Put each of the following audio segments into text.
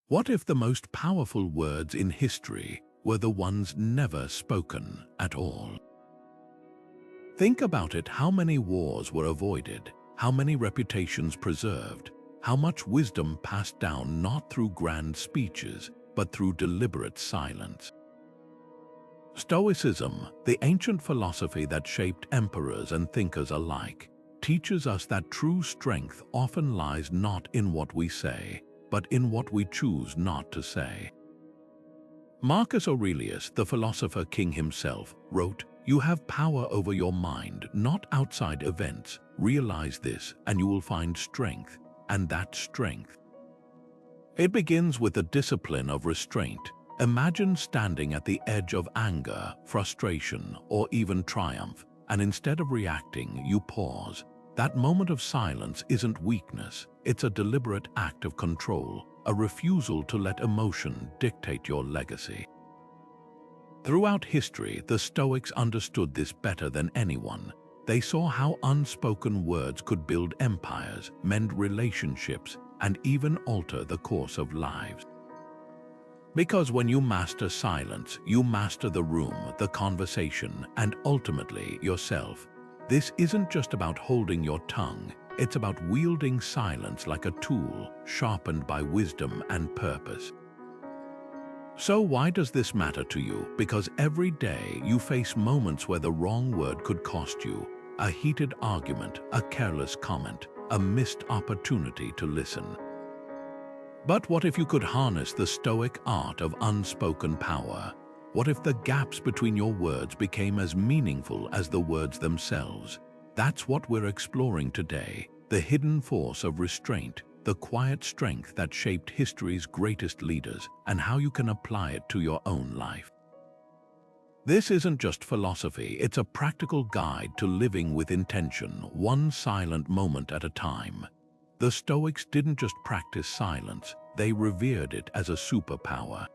What if the most powerful words in history were the ones never spoken at all? Think about it: how many wars were avoided, how many reputations preserved, how much wisdom passed down not through grand speeches, but through deliberate silence. Stoicism, the ancient philosophy that shaped emperors and thinkers alike, teaches us that true strength often lies not in what we say, but in what we choose not to say. Marcus Aurelius, the philosopher king himself, wrote, "You have power over your mind, not outside events. Realize this, and you will find strength, and that strength." It begins with the discipline of restraint. Imagine standing at the edge of anger, frustration, or even triumph, and instead of reacting, you pause. That moment of silence isn't weakness, it's a deliberate act of control, a refusal to let emotion dictate your legacy. Throughout history, the Stoics understood this better than anyone. They saw how unspoken words could build empires, mend relationships, and even alter the course of lives. Because when you master silence, you master the room, the conversation, and ultimately yourself. This isn't just about holding your tongue, it's about wielding silence like a tool, sharpened by wisdom and purpose. So why does this matter to you? Because every day you face moments where the wrong word could cost you. A heated argument, a careless comment, a missed opportunity to listen. But what if you could harness the Stoic art of unspoken power? What if the gaps between your words became as meaningful as the words themselves? That's what we're exploring today, the hidden force of restraint, the quiet strength that shaped history's greatest leaders, and how you can apply it to your own life. This isn't just philosophy, it's a practical guide to living with intention, one silent moment at a time. The Stoics didn't just practice silence, they revered it as a superpower.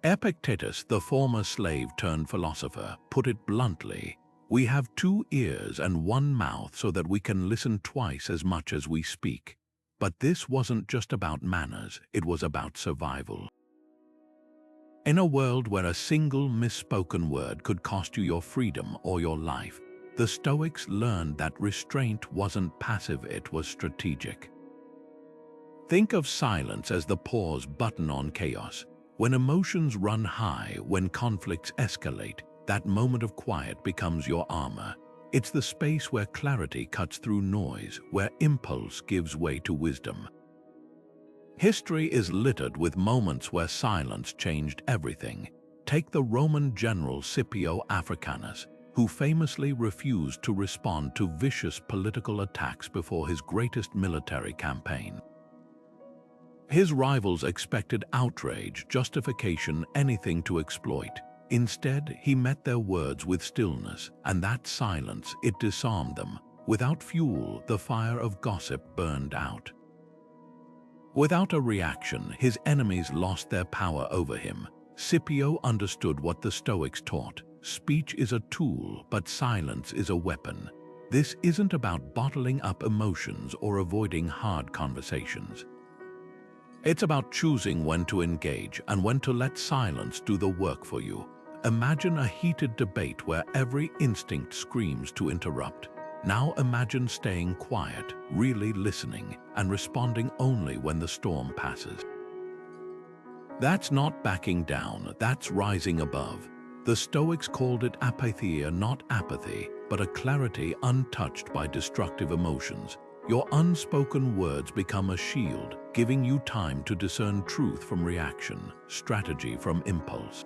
Epictetus, the former slave-turned-philosopher, put it bluntly, "We have 2 ears and 1 mouth so that we can listen twice as much as we speak." But this wasn't just about manners, it was about survival. In a world where a single misspoken word could cost you your freedom or your life, the Stoics learned that restraint wasn't passive, it was strategic. Think of silence as the pause button on chaos. When emotions run high, when conflicts escalate, that moment of quiet becomes your armor. It's the space where clarity cuts through noise, where impulse gives way to wisdom. History is littered with moments where silence changed everything. Take the Roman general Scipio Africanus, who famously refused to respond to vicious political attacks before his greatest military campaign. His rivals expected outrage, justification, anything to exploit. Instead, he met their words with stillness, and that silence, it disarmed them. Without fuel, the fire of gossip burned out. Without a reaction, his enemies lost their power over him. Scipio understood what the Stoics taught. Speech is a tool, but silence is a weapon. This isn't about bottling up emotions or avoiding hard conversations. It's about choosing when to engage and when to let silence do the work for you. Imagine a heated debate where every instinct screams to interrupt. Now imagine staying quiet, really listening, and responding only when the storm passes. That's not backing down, that's rising above. The Stoics called it apatheia, not apathy, but a clarity untouched by destructive emotions. Your unspoken words become a shield, giving you time to discern truth from reaction, strategy from impulse.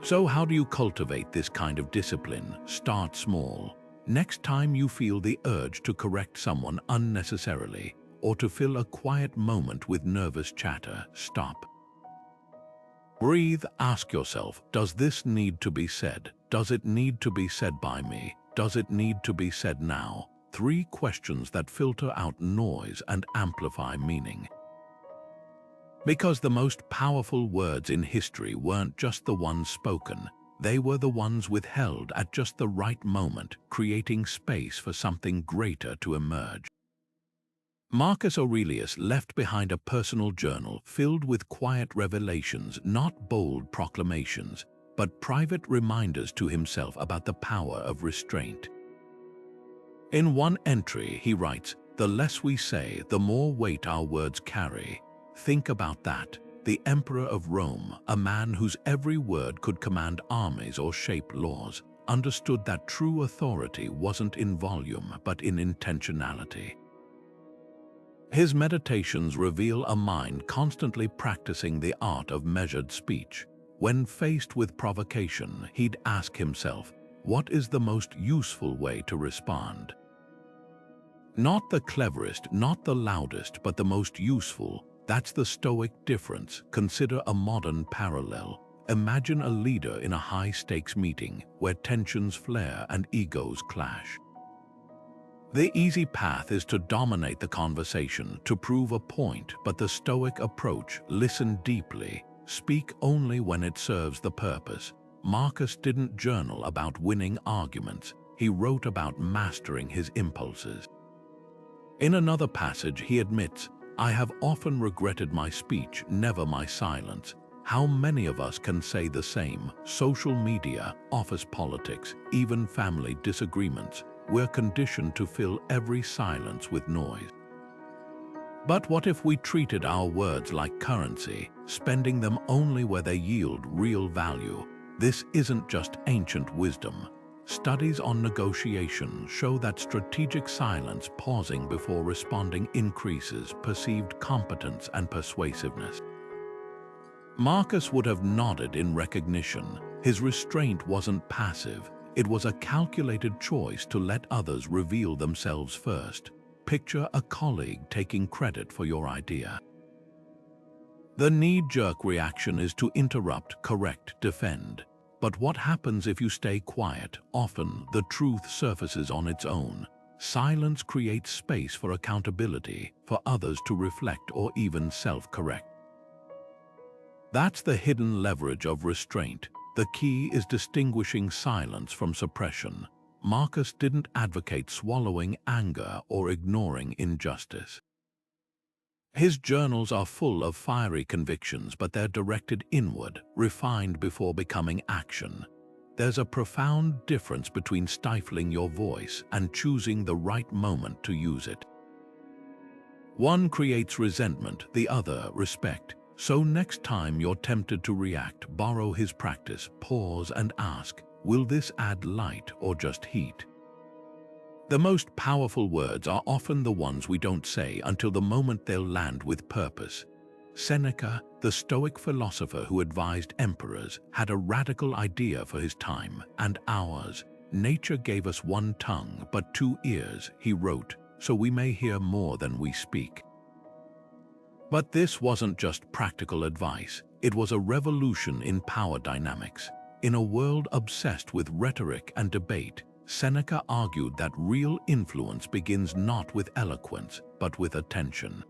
So how do you cultivate this kind of discipline? Start small. Next time you feel the urge to correct someone unnecessarily or to fill a quiet moment with nervous chatter, stop. Breathe, ask yourself, does this need to be said? Does it need to be said by me? Does it need to be said now? 3 questions that filter out noise and amplify meaning. Because the most powerful words in history weren't just the ones spoken, they were the ones withheld at just the right moment, creating space for something greater to emerge. Marcus Aurelius left behind a personal journal filled with quiet revelations, not bold proclamations, but private reminders to himself about the power of restraint. In one entry, he writes, "The less we say, the more weight our words carry. Think about that. The Emperor of Rome, a man whose every word could command armies or shape laws, understood that true authority wasn't in volume but in intentionality." His meditations reveal a mind constantly practicing the art of measured speech. When faced with provocation, he'd ask himself, what is the most useful way to respond? Not the cleverest, not the loudest, but the most useful. That's the Stoic difference. Consider a modern parallel. Imagine a leader in a high-stakes meeting where tensions flare and egos clash. The easy path is to dominate the conversation, to prove a point, but the Stoic approach, listen deeply, speak only when it serves the purpose. Marcus didn't journal about winning arguments. He wrote about mastering his impulses. In another passage, he admits, "I have often regretted my speech, never my silence." How many of us can say the same? Social media, office politics, even family disagreements. We're conditioned to fill every silence with noise. But what if we treated our words like currency, spending them only where they yield real value? This isn't just ancient wisdom. Studies on negotiation show that strategic silence, pausing before responding, increases perceived competence and persuasiveness. Marcus would have nodded in recognition. His restraint wasn't passive. It was a calculated choice to let others reveal themselves first. Picture a colleague taking credit for your idea. The knee-jerk reaction is to interrupt, correct, defend. But what happens if you stay quiet? Often, the truth surfaces on its own. Silence creates space for accountability, for others to reflect or even self-correct. That's the hidden leverage of restraint. The key is distinguishing silence from suppression. Marcus didn't advocate swallowing anger or ignoring injustice. His journals are full of fiery convictions, but they're directed inward, refined before becoming action. There's a profound difference between stifling your voice and choosing the right moment to use it. One creates resentment, the other respect. So next time you're tempted to react, borrow his practice, pause and ask, will this add light or just heat? The most powerful words are often the ones we don't say until the moment they'll land with purpose. Seneca, the Stoic philosopher who advised emperors, had a radical idea for his time and ours. Nature gave us one tongue but two ears, he wrote, so we may hear more than we speak. But this wasn't just practical advice, it was a revolution in power dynamics. In a world obsessed with rhetoric and debate, Seneca argued that real influence begins not with eloquence, but with attention.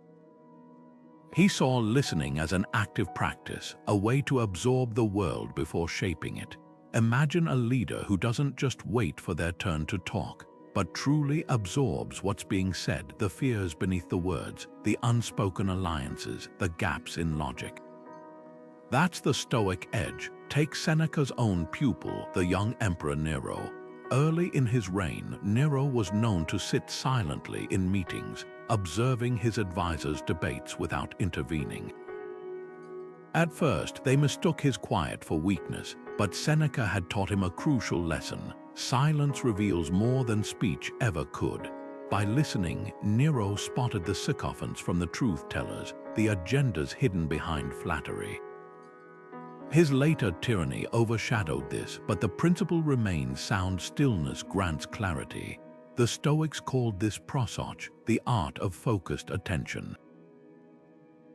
He saw listening as an active practice, a way to absorb the world before shaping it. Imagine a leader who doesn't just wait for their turn to talk, but truly absorbs what's being said, the fears beneath the words, the unspoken alliances, the gaps in logic. That's the Stoic edge. Take Seneca's own pupil, the young Emperor Nero. Early in his reign, Nero was known to sit silently in meetings, observing his advisors' debates without intervening. At first, they mistook his quiet for weakness, but Seneca had taught him a crucial lesson. Silence reveals more than speech ever could. By listening, Nero spotted the sycophants from the truth-tellers, the agendas hidden behind flattery. His later tyranny overshadowed this, but the principle remains: sound stillness grants clarity. The Stoics called this prosoch, the art of focused attention.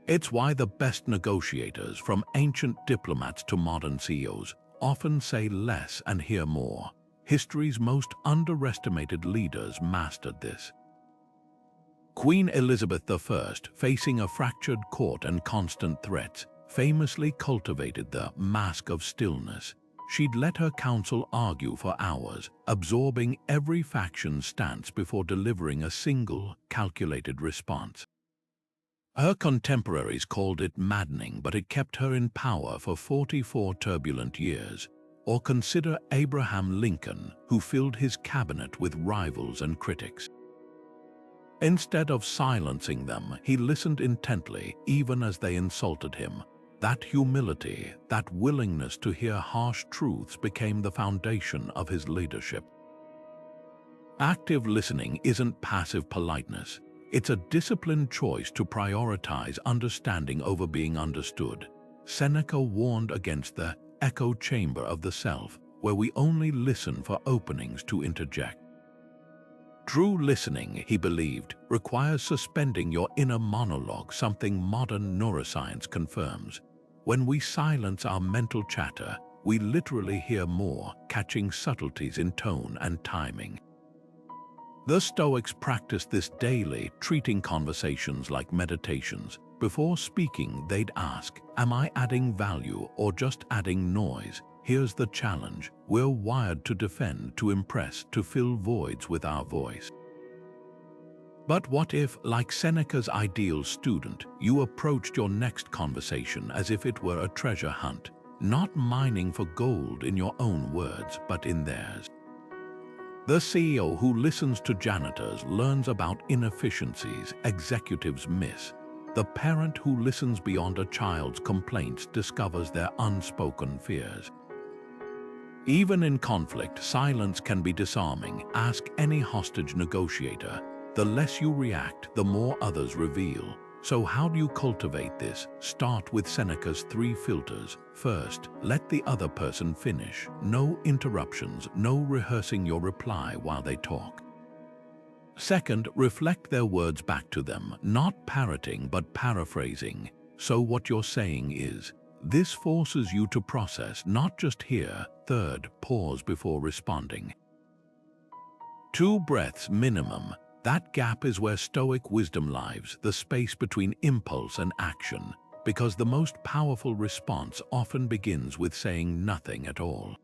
It's why the best negotiators, from ancient diplomats to modern CEOs, often say less and hear more. History's most underestimated leaders mastered this. Queen Elizabeth I, facing a fractured court and constant threats, famously cultivated the mask of stillness. she'd let her counsel argue for hours, absorbing every faction's stance before delivering a single, calculated response. Her contemporaries called it maddening, but it kept her in power for 44 turbulent years. Or consider Abraham Lincoln, who filled his cabinet with rivals and critics. Instead of silencing them, he listened intently, even as they insulted him. That humility, that willingness to hear harsh truths became the foundation of his leadership. Active listening isn't passive politeness. It's a disciplined choice to prioritize understanding over being understood. Seneca warned against the echo chamber of the self, where we only listen for openings to interject. True listening, he believed, requires suspending your inner monologue, something modern neuroscience confirms. When we silence our mental chatter, we literally hear more, catching subtleties in tone and timing. The Stoics practiced this daily, treating conversations like meditations. Before speaking, they'd ask, "Am I adding value or just adding noise?" Here's the challenge. We're wired to defend, to impress, to fill voids with our voice. But what if, like Seneca's ideal student, you approached your next conversation as if it were a treasure hunt, not mining for gold in your own words, but in theirs? The CEO who listens to janitors learns about inefficiencies executives miss. The parent who listens beyond a child's complaints discovers their unspoken fears. Even in conflict, silence can be disarming. Ask any hostage negotiator. The less you react, the more others reveal. So how do you cultivate this? Start with Seneca's 3 filters. First, let the other person finish. No interruptions, no rehearsing your reply while they talk. Second, reflect their words back to them, not parroting but paraphrasing. So what you're saying is, this forces you to process, not just hear. Third, pause before responding. 2 breaths minimum. That gap is where Stoic wisdom lives, the space between impulse and action, because the most powerful response often begins with saying nothing at all.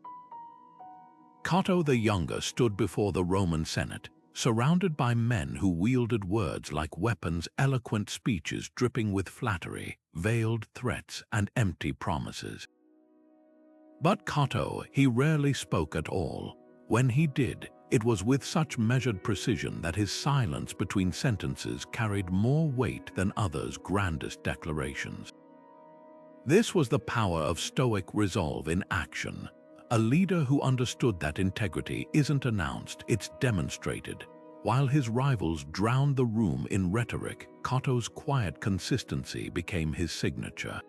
Cato the Younger stood before the Roman Senate, surrounded by men who wielded words like weapons, eloquent speeches dripping with flattery, veiled threats, and empty promises. But Cato, he rarely spoke at all. When he did, it was with such measured precision that his silence between sentences carried more weight than others' grandest declarations. This was the power of Stoic resolve in action. A leader who understood that integrity isn't announced, it's demonstrated. While his rivals drowned the room in rhetoric, Cato's quiet consistency became his signature.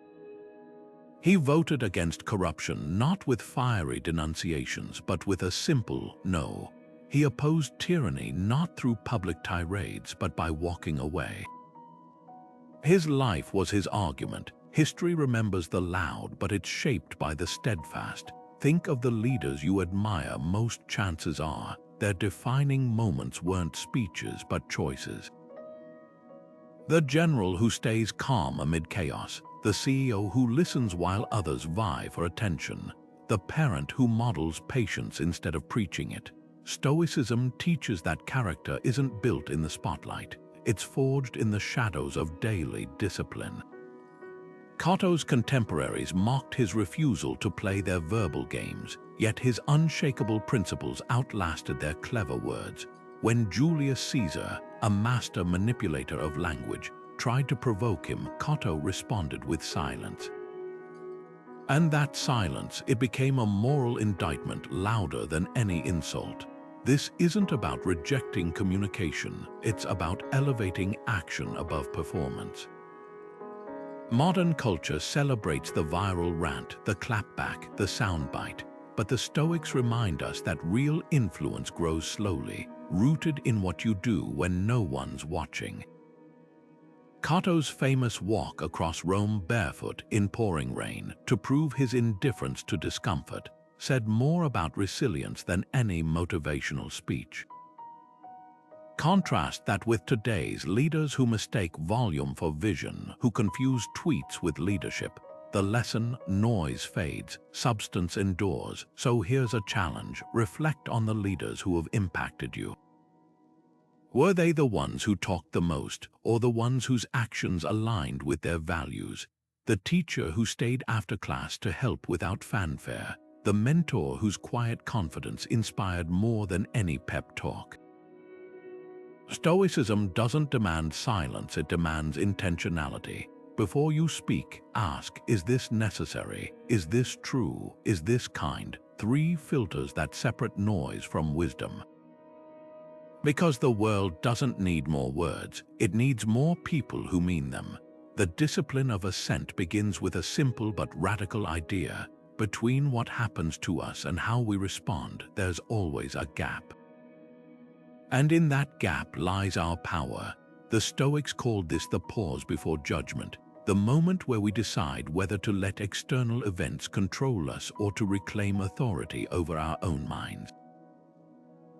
He voted against corruption not with fiery denunciations, but with a simple no. He opposed tyranny not through public tirades, but by walking away. His life was his argument. History remembers the loud, but it's shaped by the steadfast. Think of the leaders you admire. Most chances are, their defining moments weren't speeches, but choices. The general who stays calm amid chaos, the CEO who listens while others vie for attention, the parent who models patience instead of preaching it. Stoicism teaches that character isn't built in the spotlight, it's forged in the shadows of daily discipline. Cato's contemporaries mocked his refusal to play their verbal games, yet his unshakable principles outlasted their clever words. When Julius Caesar, a master manipulator of language, tried to provoke him, Cato responded with silence. And that silence, it became a moral indictment louder than any insult. This isn't about rejecting communication, it's about elevating action above performance. Modern culture celebrates the viral rant, the clapback, the soundbite, but the Stoics remind us that real influence grows slowly, rooted in what you do when no one's watching. Cato's famous walk across Rome barefoot in pouring rain to prove his indifference to discomfort said more about resilience than any motivational speech. Contrast that with today's leaders who mistake volume for vision, who confuse tweets with leadership. The lesson: noise fades, substance endures. So here's a challenge: reflect on the leaders who have impacted you. Were they the ones who talked the most, or the ones whose actions aligned with their values? The teacher who stayed after class to help without fanfare, the mentor whose quiet confidence inspired more than any pep talk. Stoicism doesn't demand silence, it demands intentionality. Before you speak, ask, is this necessary? Is this true? Is this kind? 3 filters that separate noise from wisdom. Because the world doesn't need more words, it needs more people who mean them. The discipline of assent begins with a simple but radical idea. Between what happens to us and how we respond, there's always a gap. And in that gap lies our power. The Stoics called this the pause before judgment, the moment where we decide whether to let external events control us or to reclaim authority over our own minds.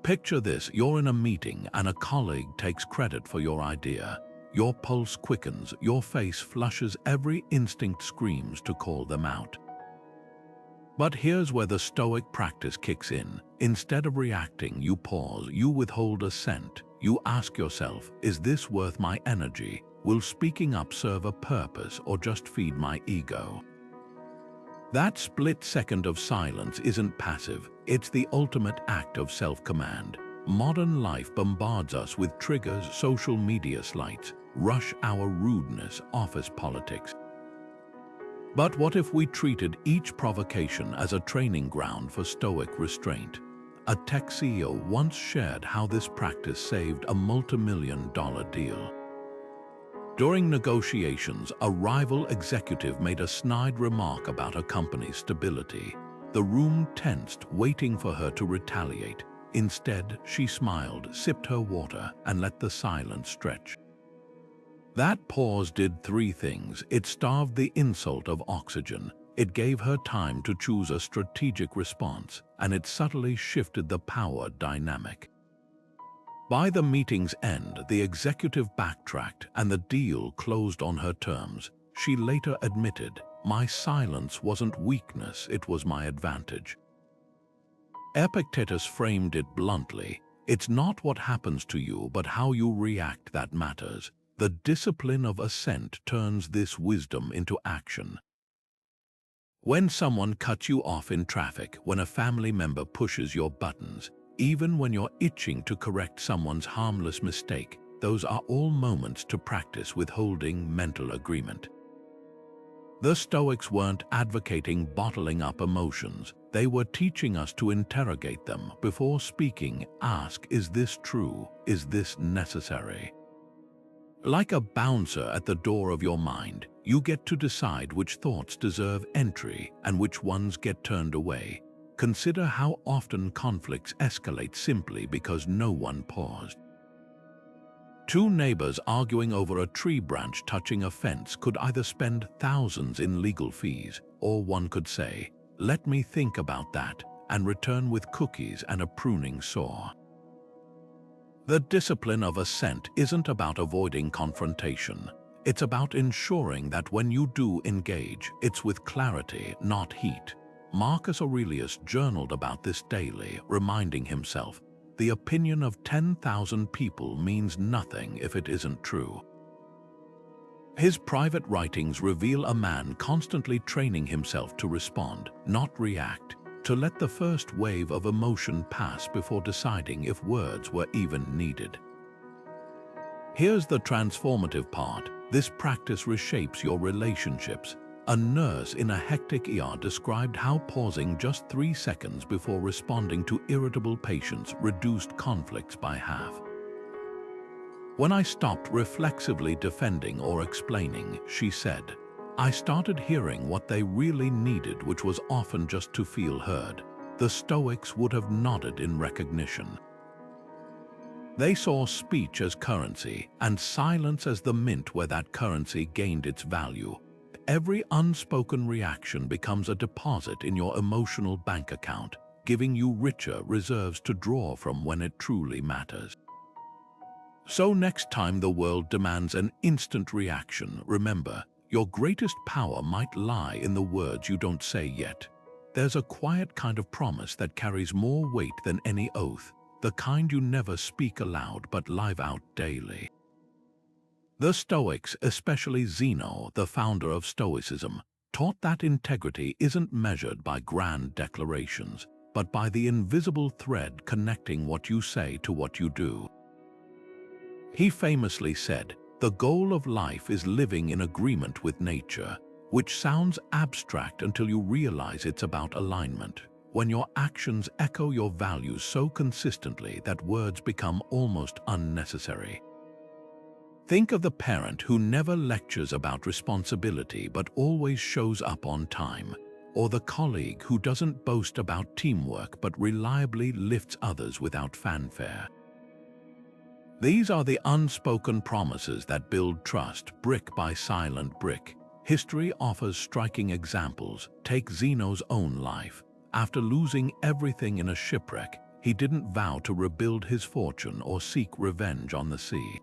Picture this: you're in a meeting and a colleague takes credit for your idea. Your pulse quickens, your face flushes, every instinct screams to call them out. But here's where the Stoic practice kicks in. Instead of reacting, you pause, you withhold assent. You ask yourself, is this worth my energy? Will speaking up serve a purpose or just feed my ego? That split second of silence isn't passive, it's the ultimate act of self-command. Modern life bombards us with triggers: social media slights, rush hour rudeness, office politics. But what if we treated each provocation as a training ground for Stoic restraint? A tech CEO once shared how this practice saved a multi-million-dollar deal. During negotiations, a rival executive made a snide remark about a company's stability. The room tensed, waiting for her to retaliate. Instead, she smiled, sipped her water, and let the silence stretch. That pause did 3 things. It starved the insult of oxygen, it gave her time to choose a strategic response, and it subtly shifted the power dynamic. By the meeting's end, the executive backtracked and the deal closed on her terms. She later admitted, "My silence wasn't weakness, it was my advantage." Epictetus framed it bluntly: it's not what happens to you, but how you react that matters. The discipline of assent turns this wisdom into action. When someone cuts you off in traffic, when a family member pushes your buttons, even when you're itching to correct someone's harmless mistake, those are all moments to practice withholding mental agreement. The Stoics weren't advocating bottling up emotions. They were teaching us to interrogate them. Before speaking, ask, is this true? Is this necessary? Like a bouncer at the door of your mind, you get to decide which thoughts deserve entry and which ones get turned away. Consider how often conflicts escalate simply because no one paused. 2 neighbors arguing over a tree branch touching a fence could either spend thousands in legal fees, or one could say, "Let me think about that," and return with cookies and a pruning saw. The discipline of assent isn't about avoiding confrontation. It's about ensuring that when you do engage, it's with clarity, not heat. Marcus Aurelius journaled about this daily, reminding himself, the opinion of 10,000 people means nothing if it isn't true. His private writings reveal a man constantly training himself to respond, not react, to let the first wave of emotion pass before deciding if words were even needed. Here's the transformative part. This practice reshapes your relationships. A nurse in a hectic ER described how pausing just 3 seconds before responding to irritable patients reduced conflicts by half. When I stopped reflexively defending or explaining, she said, I started hearing what they really needed, which was often just to feel heard. The Stoics would have nodded in recognition. They saw speech as currency and silence as the mint where that currency gained its value. Every unspoken reaction becomes a deposit in your emotional bank account, giving you richer reserves to draw from when it truly matters. So next time the world demands an instant reaction, remember, Your greatest power might lie in the words you don't say yet. There's a quiet kind of promise that carries more weight than any oath, the kind you never speak aloud but live out daily. The Stoics, especially Zeno, the founder of Stoicism, taught that integrity isn't measured by grand declarations, but by the invisible thread connecting what you say to what you do. He famously said, "The goal of life is living in agreement with nature," which sounds abstract until you realize it's about alignment, when your actions echo your values so consistently that words become almost unnecessary. Think of the parent who never lectures about responsibility but always shows up on time, or the colleague who doesn't boast about teamwork but reliably lifts others without fanfare. These are the unspoken promises that build trust brick by silent brick. History offers striking examples. Take Zeno's own life. After losing everything in a shipwreck, he didn't vow to rebuild his fortune or seek revenge on the sea.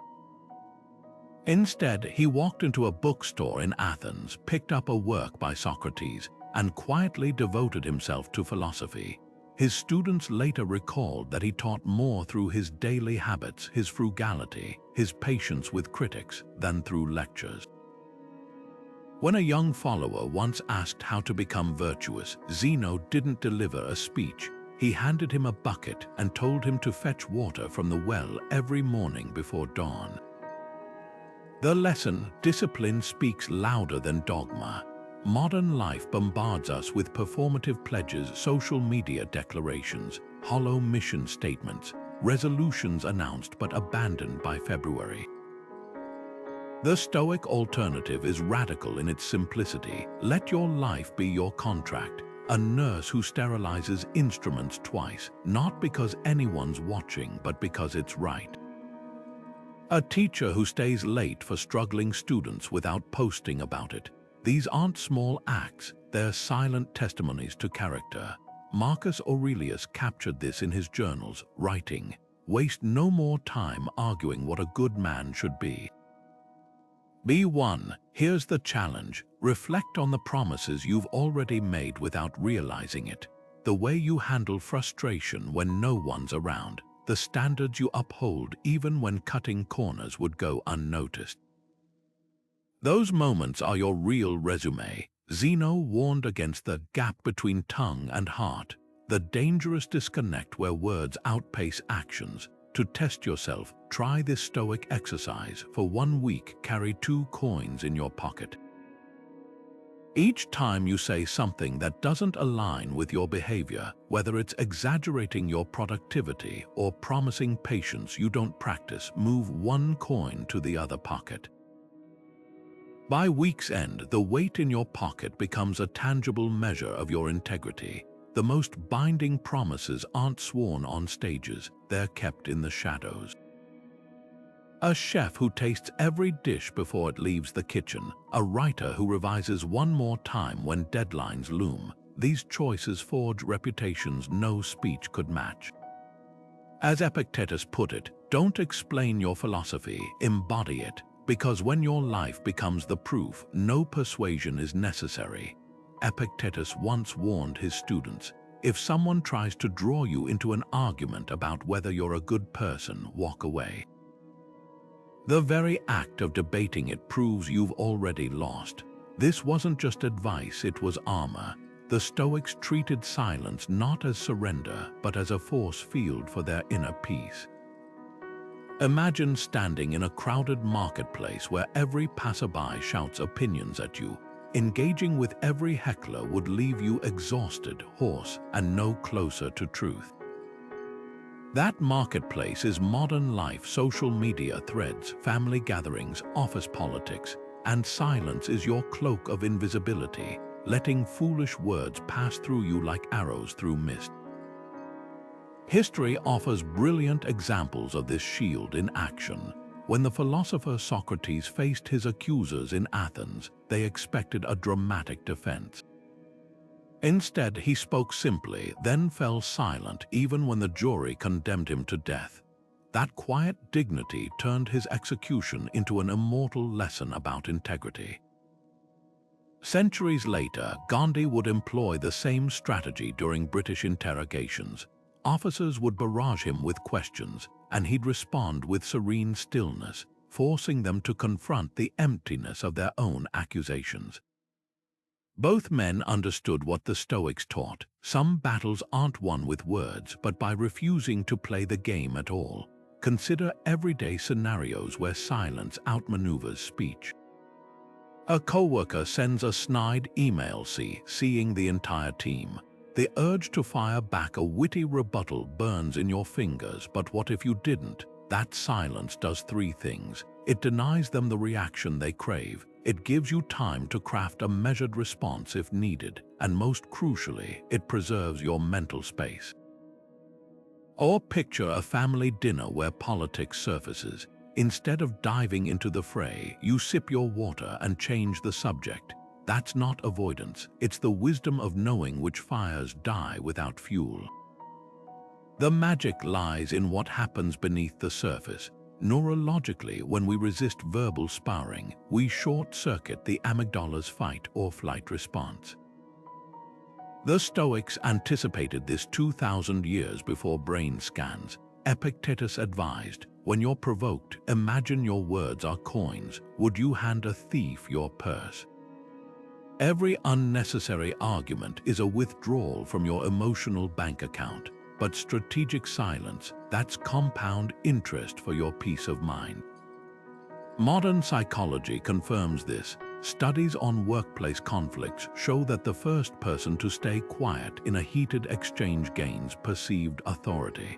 Instead, he walked into a bookstore in Athens, picked up a work by Socrates, and quietly devoted himself to philosophy. His students later recalled that he taught more through his daily habits, his frugality, his patience with critics, than through lectures. When a young follower once asked how to become virtuous, Zeno didn't deliver a speech. He handed him a bucket and told him to fetch water from the well every morning before dawn. The lesson, discipline speaks louder than dogma. Modern life bombards us with performative pledges, social media declarations, hollow mission statements, resolutions announced but abandoned by February. The Stoic alternative is radical in its simplicity. Let your life be your contract, a nurse who sterilizes instruments twice, not because anyone's watching but because it's right. A teacher who stays late for struggling students without posting about it. These aren't small acts, they're silent testimonies to character. Marcus Aurelius captured this in his journals, writing, "Waste no more time arguing what a good man should be." B1. Here's the challenge. Reflect on the promises you've already made without realizing it. The way you handle frustration when no one's around. The standards you uphold even when cutting corners would go unnoticed. Those moments are your real resume. Zeno warned against the gap between tongue and heart, the dangerous disconnect where words outpace actions. To test yourself, try this Stoic exercise. For 1 week, carry 2 coins in your pocket. Each time you say something that doesn't align with your behavior, whether it's exaggerating your productivity or promising patience you don't practice, move 1 coin to the other pocket. By week's end, the weight in your pocket becomes a tangible measure of your integrity. The most binding promises aren't sworn on stages, they're kept in the shadows. A chef who tastes every dish before it leaves the kitchen, a writer who revises 1 more time when deadlines loom. These choices forge reputations no speech could match. As Epictetus put it, don't explain your philosophy, embody it, because when your life becomes the proof, no persuasion is necessary. Epictetus once warned his students, if someone tries to draw you into an argument about whether you're a good person, walk away. The very act of debating it proves you've already lost. This wasn't just advice, it was armor. The Stoics treated silence not as surrender, but as a force field for their inner peace. Imagine standing in a crowded marketplace where every passerby shouts opinions at you. Engaging with every heckler would leave you exhausted, hoarse, and no closer to truth. That marketplace is modern life, social media threads, family gatherings, office politics, and silence is your cloak of invisibility, letting foolish words pass through you like arrows through mist. History offers brilliant examples of this shield in action. When the philosopher Socrates faced his accusers in Athens, they expected a dramatic defense. Instead, he spoke simply, then fell silent even when the jury condemned him to death. That quiet dignity turned his execution into an immortal lesson about integrity. Centuries later, Gandhi would employ the same strategy during British interrogations. Officers would barrage him with questions, and he'd respond with serene stillness, forcing them to confront the emptiness of their own accusations. Both men understood what the Stoics taught. Some battles aren't won with words, but by refusing to play the game at all. Consider everyday scenarios where silence outmaneuvers speech. A coworker sends a snide email, seeing the entire team. The urge to fire back a witty rebuttal burns in your fingers, but what if you didn't? That silence does three things. It denies them the reaction they crave. It gives you time to craft a measured response if needed, and most crucially, it preserves your mental space. Or picture a family dinner where politics surfaces. Instead of diving into the fray, you sip your water and change the subject. That's not avoidance, it's the wisdom of knowing which fires die without fuel. The magic lies in what happens beneath the surface. Neurologically, when we resist verbal sparring, we short-circuit the amygdala's fight or flight response. The Stoics anticipated this 2,000 years before brain scans. Epictetus advised, when you're provoked, imagine your words are coins. Would you hand a thief your purse? Every unnecessary argument is a withdrawal from your emotional bank account, but strategic silence, that's compound interest for your peace of mind. Modern psychology confirms this. Studies on workplace conflicts show that the first person to stay quiet in a heated exchange gains perceived authority.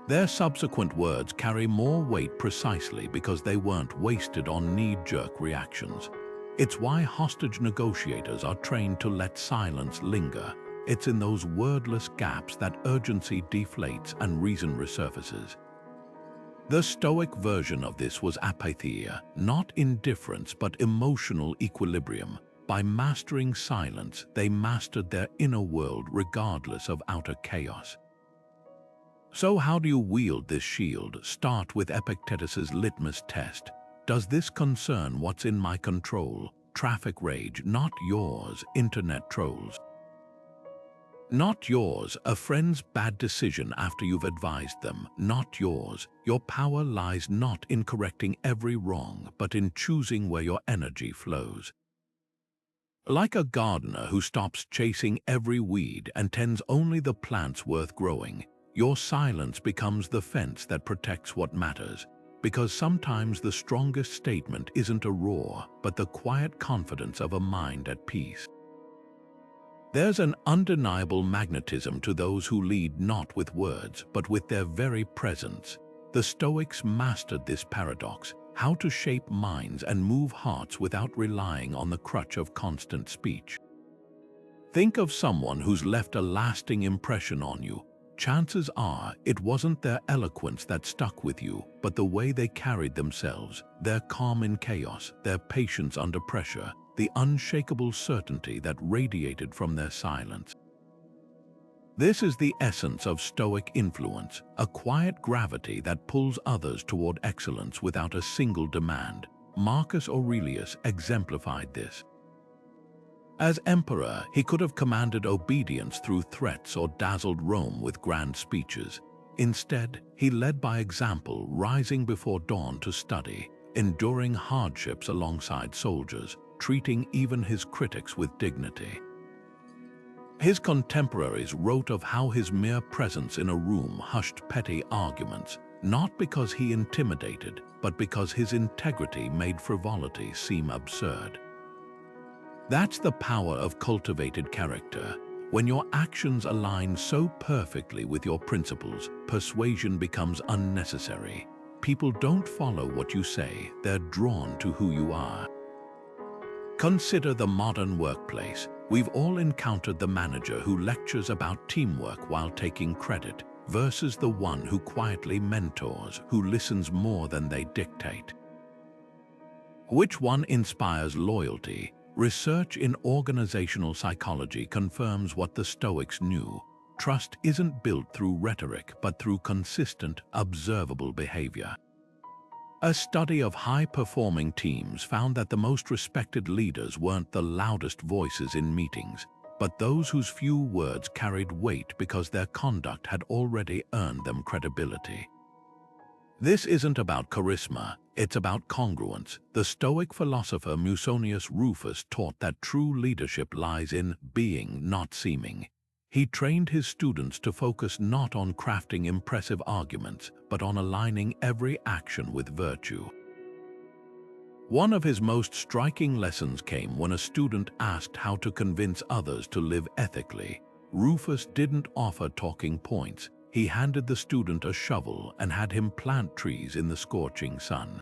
Their subsequent words carry more weight precisely because they weren't wasted on knee-jerk reactions. It's why hostage negotiators are trained to let silence linger. It's in those wordless gaps that urgency deflates and reason resurfaces. The Stoic version of this was apatheia, not indifference but emotional equilibrium. By mastering silence, they mastered their inner world regardless of outer chaos. So how do you wield this shield? Start with Epictetus's litmus test. Does this concern what's in my control? Traffic rage, not yours. Internet trolls, not yours. A friend's bad decision after you've advised them, not yours. Your power lies not in correcting every wrong, but in choosing where your energy flows. Like a gardener who stops chasing every weed and tends only the plants worth growing, your silence becomes the fence that protects what matters. Because sometimes the strongest statement isn't a roar, but the quiet confidence of a mind at peace. There's an undeniable magnetism to those who lead not with words, but with their very presence. The Stoics mastered this paradox, how to shape minds and move hearts without relying on the crutch of constant speech. Think of someone who's left a lasting impression on you. Chances are it wasn't their eloquence that stuck with you, but the way they carried themselves, their calm in chaos, their patience under pressure, the unshakable certainty that radiated from their silence. This is the essence of Stoic influence, a quiet gravity that pulls others toward excellence without a single demand. Marcus Aurelius exemplified this. As emperor, he could have commanded obedience through threats or dazzled Rome with grand speeches. Instead, he led by example, rising before dawn to study, enduring hardships alongside soldiers, treating even his critics with dignity. His contemporaries wrote of how his mere presence in a room hushed petty arguments, not because he intimidated, but because his integrity made frivolity seem absurd. That's the power of cultivated character. When your actions align so perfectly with your principles, persuasion becomes unnecessary. People don't follow what you say, they're drawn to who you are. Consider the modern workplace. We've all encountered the manager who lectures about teamwork while taking credit, versus the one who quietly mentors, who listens more than they dictate. Which one inspires loyalty? Research in organizational psychology confirms what the Stoics knew. Trust isn't built through rhetoric, but through consistent, observable behavior. A study of high-performing teams found that the most respected leaders weren't the loudest voices in meetings, but those whose few words carried weight because their conduct had already earned them credibility. This isn't about charisma, it's about congruence. The Stoic philosopher Musonius Rufus taught that true leadership lies in being, not seeming. He trained his students to focus not on crafting impressive arguments, but on aligning every action with virtue. One of his most striking lessons came when a student asked how to convince others to live ethically. Rufus didn't offer talking points. He handed the student a shovel and had him plant trees in the scorching sun.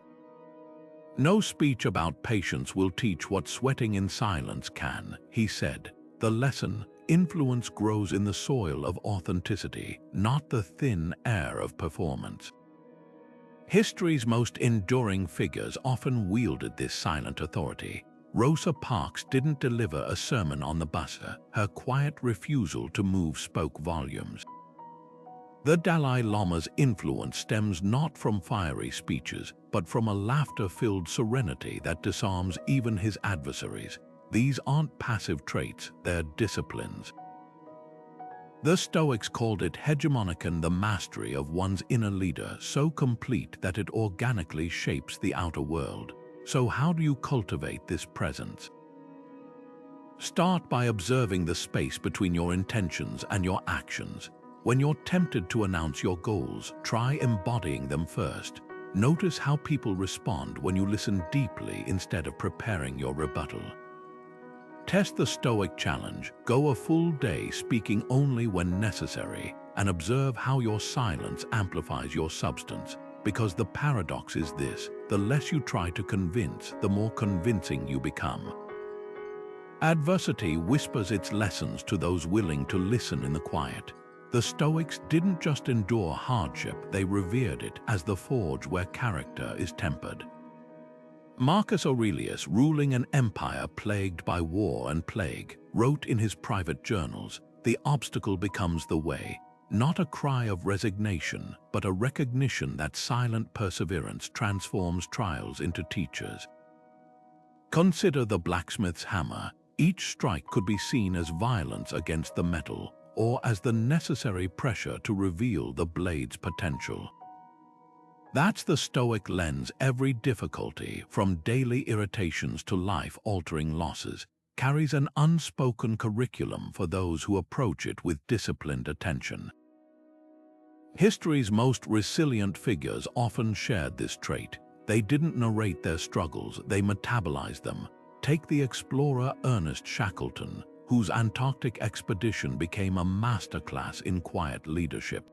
"No speech about patience will teach what sweating in silence can," he said. "The lesson, influence grows in the soil of authenticity, not the thin air of performance." History's most enduring figures often wielded this silent authority. Rosa Parks didn't deliver a sermon on the bus. Her quiet refusal to move spoke volumes. The Dalai Lama's influence stems not from fiery speeches, but from a laughter-filled serenity that disarms even his adversaries. These aren't passive traits, they're disciplines. The Stoics called it hegemonican, the mastery of one's inner leader, so complete that it organically shapes the outer world. So how do you cultivate this presence? Start by observing the space between your intentions and your actions. When you're tempted to announce your goals, try embodying them first. Notice how people respond when you listen deeply instead of preparing your rebuttal. Test the Stoic challenge. Go a full day speaking only when necessary, and observe how your silence amplifies your substance. Because the paradox is this: the less you try to convince, the more convincing you become. Adversity whispers its lessons to those willing to listen in the quiet. The Stoics didn't just endure hardship, they revered it as the forge where character is tempered. Marcus Aurelius, ruling an empire plagued by war and plague, wrote in his private journals, "The obstacle becomes the way," not a cry of resignation, but a recognition that silent perseverance transforms trials into teachers. Consider the blacksmith's hammer. Each strike could be seen as violence against the metal, or as the necessary pressure to reveal the blade's potential. That's the Stoic lens. Every difficulty, from daily irritations to life-altering losses, carries an unspoken curriculum for those who approach it with disciplined attention. History's most resilient figures often shared this trait. They didn't narrate their struggles, they metabolized them. Take the explorer Ernest Shackleton, whose Antarctic expedition became a masterclass in quiet leadership.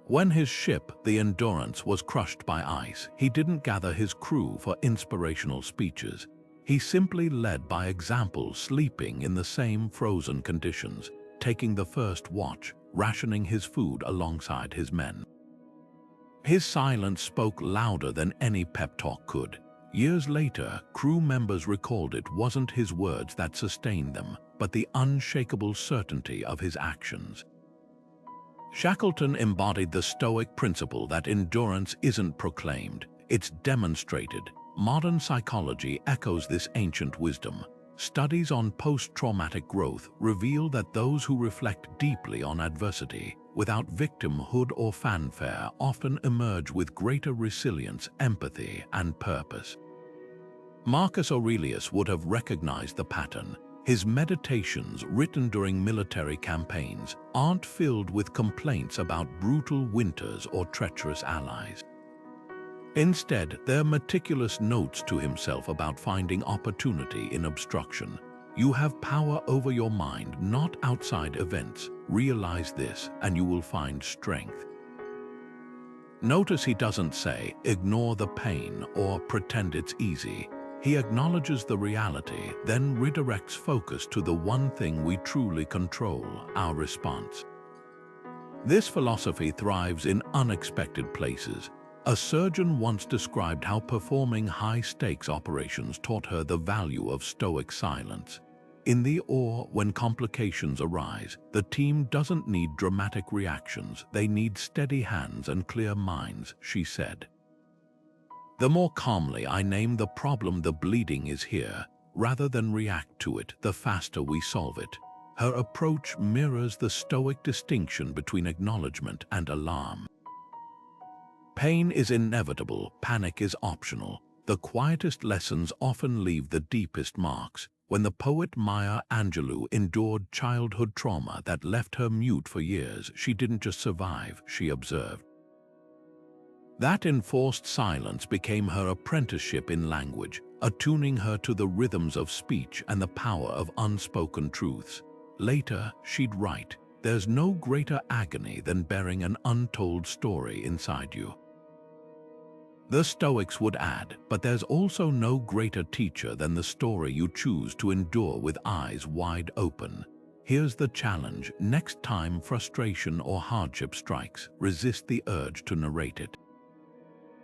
When his ship, the Endurance, was crushed by ice, he didn't gather his crew for inspirational speeches. He simply led by example, sleeping in the same frozen conditions, taking the first watch, rationing his food alongside his men. His silence spoke louder than any pep talk could. Years later, crew members recalled it wasn't his words that sustained them, but the unshakable certainty of his actions. Shackleton embodied the Stoic principle that endurance isn't proclaimed, it's demonstrated. Modern psychology echoes this ancient wisdom. Studies on post-traumatic growth reveal that those who reflect deeply on adversity, without victimhood or fanfare, often emerge with greater resilience, empathy, and purpose. Marcus Aurelius would have recognized the pattern. His meditations, written during military campaigns, aren't filled with complaints about brutal winters or treacherous allies. Instead, they're meticulous notes to himself about finding opportunity in obstruction. You have power over your mind, not outside events. Realize this, and you will find strength. Notice he doesn't say, "Ignore the pain," or "Pretend it's easy." He acknowledges the reality, then redirects focus to the one thing we truly control, our response. This philosophy thrives in unexpected places. A surgeon once described how performing high-stakes operations taught her the value of Stoic silence. In the or when complications arise, the team doesn't need dramatic reactions, they need steady hands and clear minds, she said. The more calmly I name the problem, the bleeding is here, rather than react to it, the faster we solve it. Her approach mirrors the Stoic distinction between acknowledgement and alarm. Pain is inevitable, panic is optional. The quietest lessons often leave the deepest marks. When the poet Maya Angelou endured childhood trauma that left her mute for years, she didn't just survive, she observed. That enforced silence became her apprenticeship in language, attuning her to the rhythms of speech and the power of unspoken truths. Later, she'd write, "There's no greater agony than bearing an untold story inside you." The Stoics would add, "But there's also no greater teacher than the story you choose to endure with eyes wide open." Here's the challenge: next time frustration or hardship strikes, resist the urge to narrate it.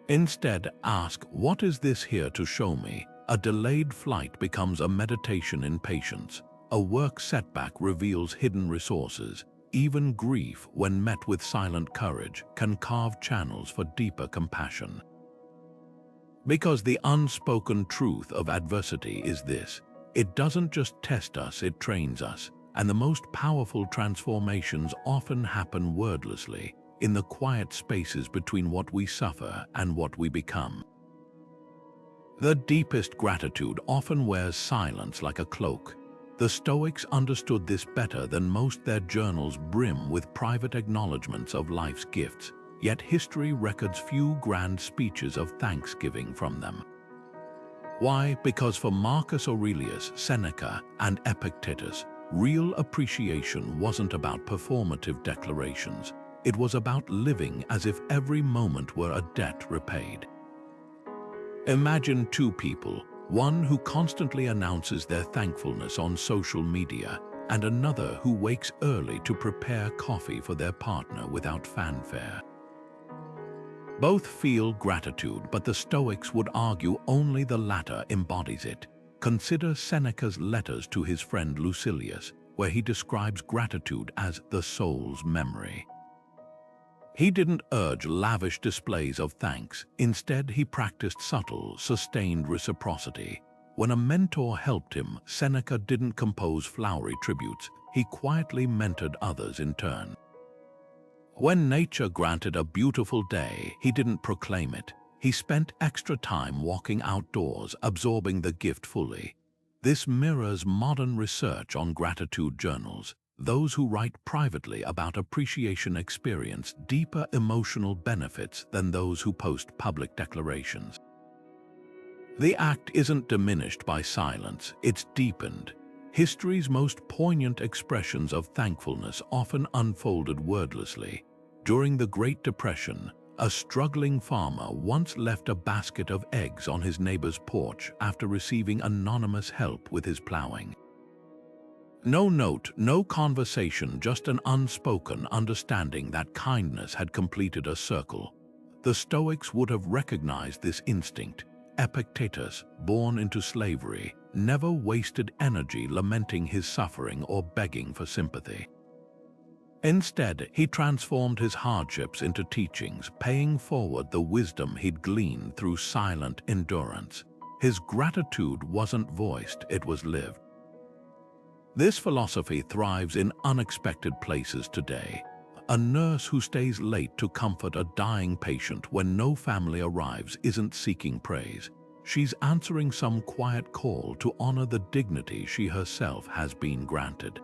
Instead, ask, "What is this here to show me?" A delayed flight becomes a meditation in patience. A work setback reveals hidden resources. Even grief, when met with silent courage, can carve channels for deeper compassion. Because the unspoken truth of adversity is this: it doesn't just test us, it trains us. And the most powerful transformations often happen wordlessly, in the quiet spaces between what we suffer and what we become. The deepest gratitude often wears silence like a cloak. The Stoics understood this better than most. Their journals brim with private acknowledgments of life's gifts, yet history records few grand speeches of thanksgiving from them. Why? Because for Marcus Aurelius, Seneca, and Epictetus, real appreciation wasn't about performative declarations. It was about living as if every moment were a debt repaid. Imagine two people, one who constantly announces their thankfulness on social media, and another who wakes early to prepare coffee for their partner without fanfare. Both feel gratitude, but the Stoics would argue only the latter embodies it. Consider Seneca's letters to his friend Lucilius, where he describes gratitude as the soul's memory. He didn't urge lavish displays of thanks. Instead, he practiced subtle, sustained reciprocity. When a mentor helped him, Seneca didn't compose flowery tributes. He quietly mentored others in turn. When nature granted a beautiful day, he didn't proclaim it. He spent extra time walking outdoors, absorbing the gift fully. This mirrors modern research on gratitude journals. Those who write privately about appreciation experience deeper emotional benefits than those who post public declarations. The act isn't diminished by silence, it's deepened. History's most poignant expressions of thankfulness often unfolded wordlessly. During the Great Depression, a struggling farmer once left a basket of eggs on his neighbor's porch after receiving anonymous help with his plowing. No note, no conversation, just an unspoken understanding that kindness had completed a circle. The Stoics would have recognized this instinct. Epictetus, born into slavery, never wasted energy lamenting his suffering or begging for sympathy. Instead, he transformed his hardships into teachings, paying forward the wisdom he'd gleaned through silent endurance. His gratitude wasn't voiced, it was lived. This philosophy thrives in unexpected places today. A nurse who stays late to comfort a dying patient when no family arrives isn't seeking praise. She's answering some quiet call to honor the dignity she herself has been granted.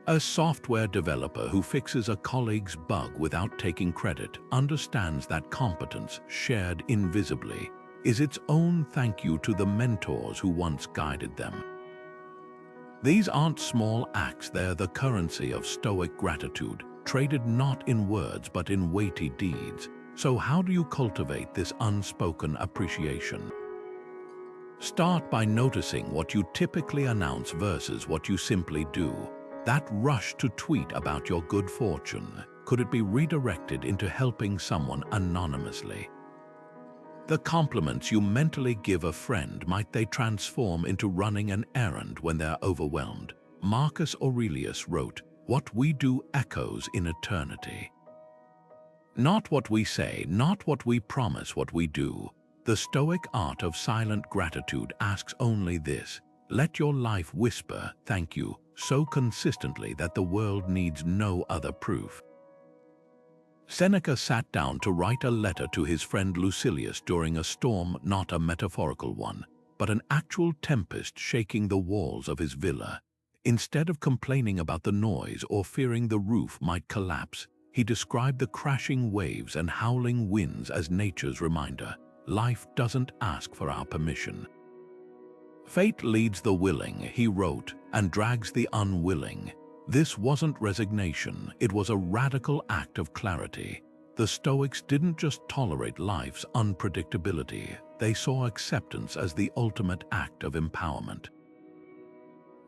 A software developer who fixes a colleague's bug without taking credit understands that competence, shared invisibly, is its own thank you to the mentors who once guided them. These aren't small acts, they're the currency of Stoic gratitude, traded not in words but in weighty deeds. So how do you cultivate this unspoken appreciation? Start by noticing what you typically announce versus what you simply do. That rush to tweet about your good fortune, could it be redirected into helping someone anonymously? The compliments you mentally give a friend, might they transform into running an errand when they're overwhelmed? Marcus Aurelius wrote, "What we do echoes in eternity." Not what we say, not what we promise, what we do. The Stoic art of silent gratitude asks only this: let your life whisper "thank you" so consistently that the world needs no other proof. Seneca sat down to write a letter to his friend Lucilius during a storm, not a metaphorical one, but an actual tempest shaking the walls of his villa. Instead of complaining about the noise or fearing the roof might collapse, he described the crashing waves and howling winds as nature's reminder. Life doesn't ask for our permission. Fate leads the willing, he wrote, and drags the unwilling. This wasn't resignation, it was a radical act of clarity. The Stoics didn't just tolerate life's unpredictability, they saw acceptance as the ultimate act of empowerment.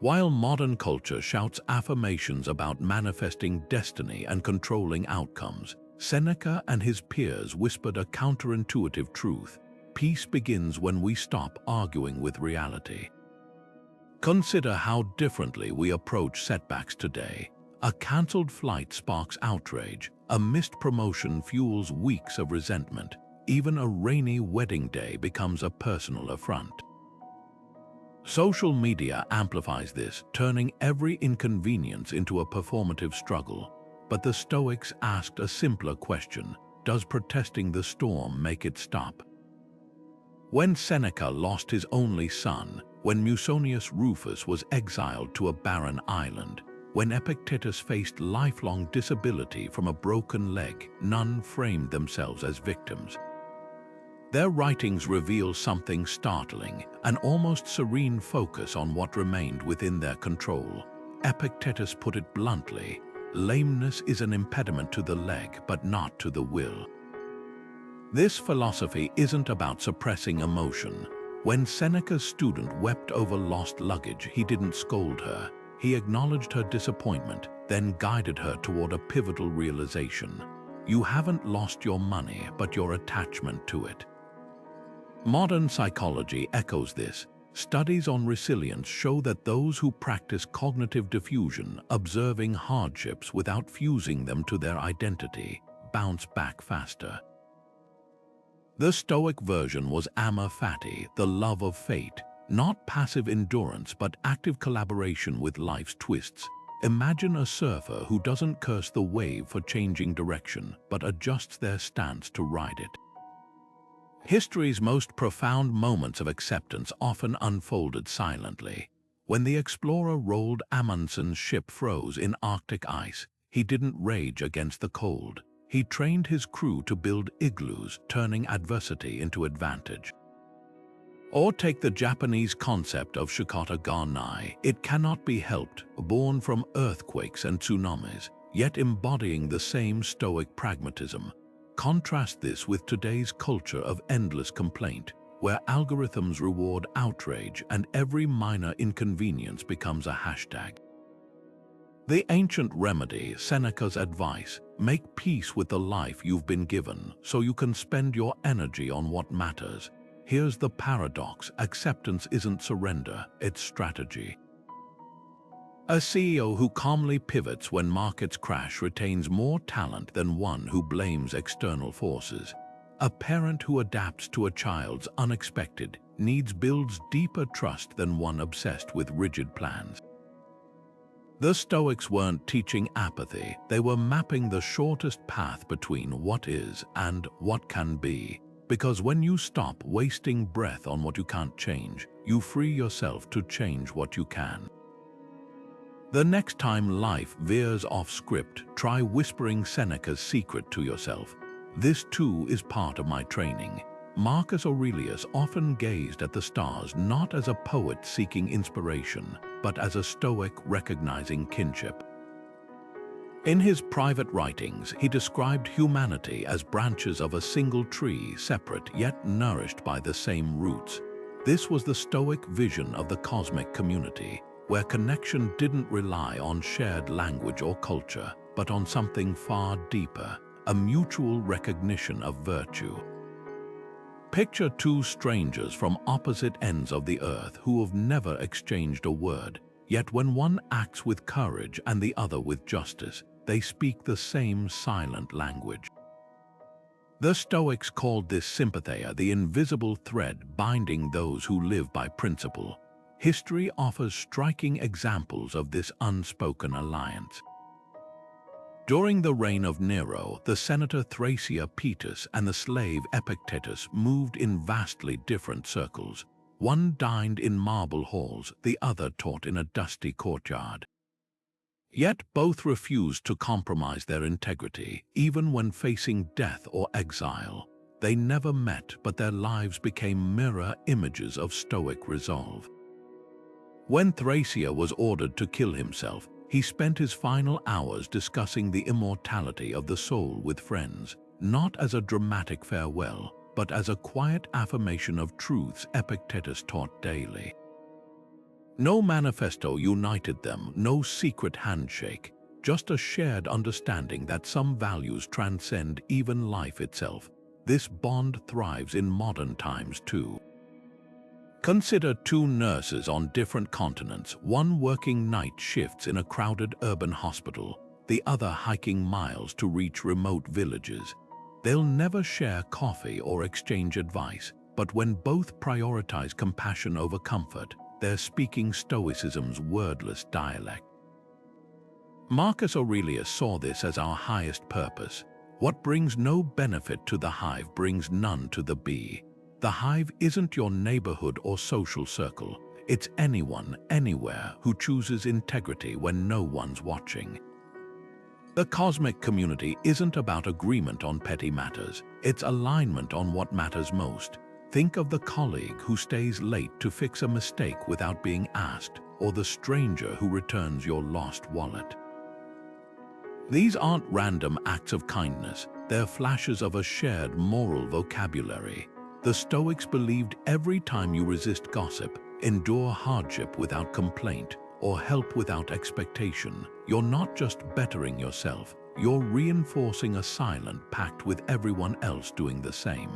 While modern culture shouts affirmations about manifesting destiny and controlling outcomes, Seneca and his peers whispered a counterintuitive truth: peace begins when we stop arguing with reality. Consider how differently we approach setbacks today. A cancelled flight sparks outrage, a missed promotion fuels weeks of resentment, even a rainy wedding day becomes a personal affront. Social media amplifies this, turning every inconvenience into a performative struggle. But the Stoics asked a simpler question: does protesting the storm make it stop? When Seneca lost his only son, when Musonius Rufus was exiled to a barren island, when Epictetus faced lifelong disability from a broken leg, none framed themselves as victims. Their writings reveal something startling, an almost serene focus on what remained within their control. Epictetus put it bluntly: lameness is an impediment to the leg, but not to the will. This philosophy isn't about suppressing emotion. When Seneca's student wept over lost luggage, he didn't scold her. He acknowledged her disappointment, then guided her toward a pivotal realization: you haven't lost your money, but your attachment to it. Modern psychology echoes this. Studies on resilience show that those who practice cognitive diffusion, observing hardships without fusing them to their identity, bounce back faster. The Stoic version was amor fati, the love of fate, not passive endurance but active collaboration with life's twists. Imagine a surfer who doesn't curse the wave for changing direction, but adjusts their stance to ride it. History's most profound moments of acceptance often unfolded silently. When the explorer rolled Amundsen's ship froze in Arctic ice, he didn't rage against the cold. He trained his crew to build igloos, turning adversity into advantage. Or take the Japanese concept of shikata ga nai. It cannot be helped, born from earthquakes and tsunamis, yet embodying the same Stoic pragmatism. Contrast this with today's culture of endless complaint, where algorithms reward outrage and every minor inconvenience becomes a hashtag. The ancient remedy, Seneca's advice: make peace with the life you've been given so you can spend your energy on what matters. Here's the paradox: acceptance isn't surrender, it's strategy. A CEO who calmly pivots when markets crash retains more talent than one who blames external forces. A parent who adapts to a child's unexpected needs builds deeper trust than one obsessed with rigid plans. The Stoics weren't teaching apathy, they were mapping the shortest path between what is and what can be. Because when you stop wasting breath on what you can't change, you free yourself to change what you can. The next time life veers off script, try whispering Seneca's secret to yourself: this too is part of my training. Marcus Aurelius often gazed at the stars not as a poet seeking inspiration, but as a Stoic recognizing kinship. In his private writings, he described humanity as branches of a single tree, separate yet nourished by the same roots. This was the Stoic vision of the cosmic community, where connection didn't rely on shared language or culture, but on something far deeper: a mutual recognition of virtue. Picture two strangers from opposite ends of the earth who have never exchanged a word, yet when one acts with courage and the other with justice, they speak the same silent language. The Stoics called this sympatheia the invisible thread binding those who live by principle. History offers striking examples of this unspoken alliance. During the reign of Nero, the senator Thracia Paetus and the slave Epictetus moved in vastly different circles. One dined in marble halls, the other taught in a dusty courtyard. Yet both refused to compromise their integrity, even when facing death or exile. They never met, but their lives became mirror images of Stoic resolve. When Thracia was ordered to kill himself, he spent his final hours discussing the immortality of the soul with friends, not as a dramatic farewell, but as a quiet affirmation of truths Epictetus taught daily. No manifesto united them, no secret handshake, just a shared understanding that some values transcend even life itself. This bond thrives in modern times too. Consider two nurses on different continents, one working night shifts in a crowded urban hospital, the other hiking miles to reach remote villages. They'll never share coffee or exchange advice, but when both prioritize compassion over comfort, they're speaking Stoicism's wordless dialect. Marcus Aurelius saw this as our highest purpose. What brings no benefit to the hive brings none to the bee. The hive isn't your neighborhood or social circle. It's anyone, anywhere, who chooses integrity when no one's watching. The cosmic community isn't about agreement on petty matters. It's alignment on what matters most. Think of the colleague who stays late to fix a mistake without being asked, or the stranger who returns your lost wallet. These aren't random acts of kindness. They're flashes of a shared moral vocabulary. The Stoics believed every time you resist gossip, endure hardship without complaint, or help without expectation, you're not just bettering yourself, you're reinforcing a silent pact with everyone else doing the same.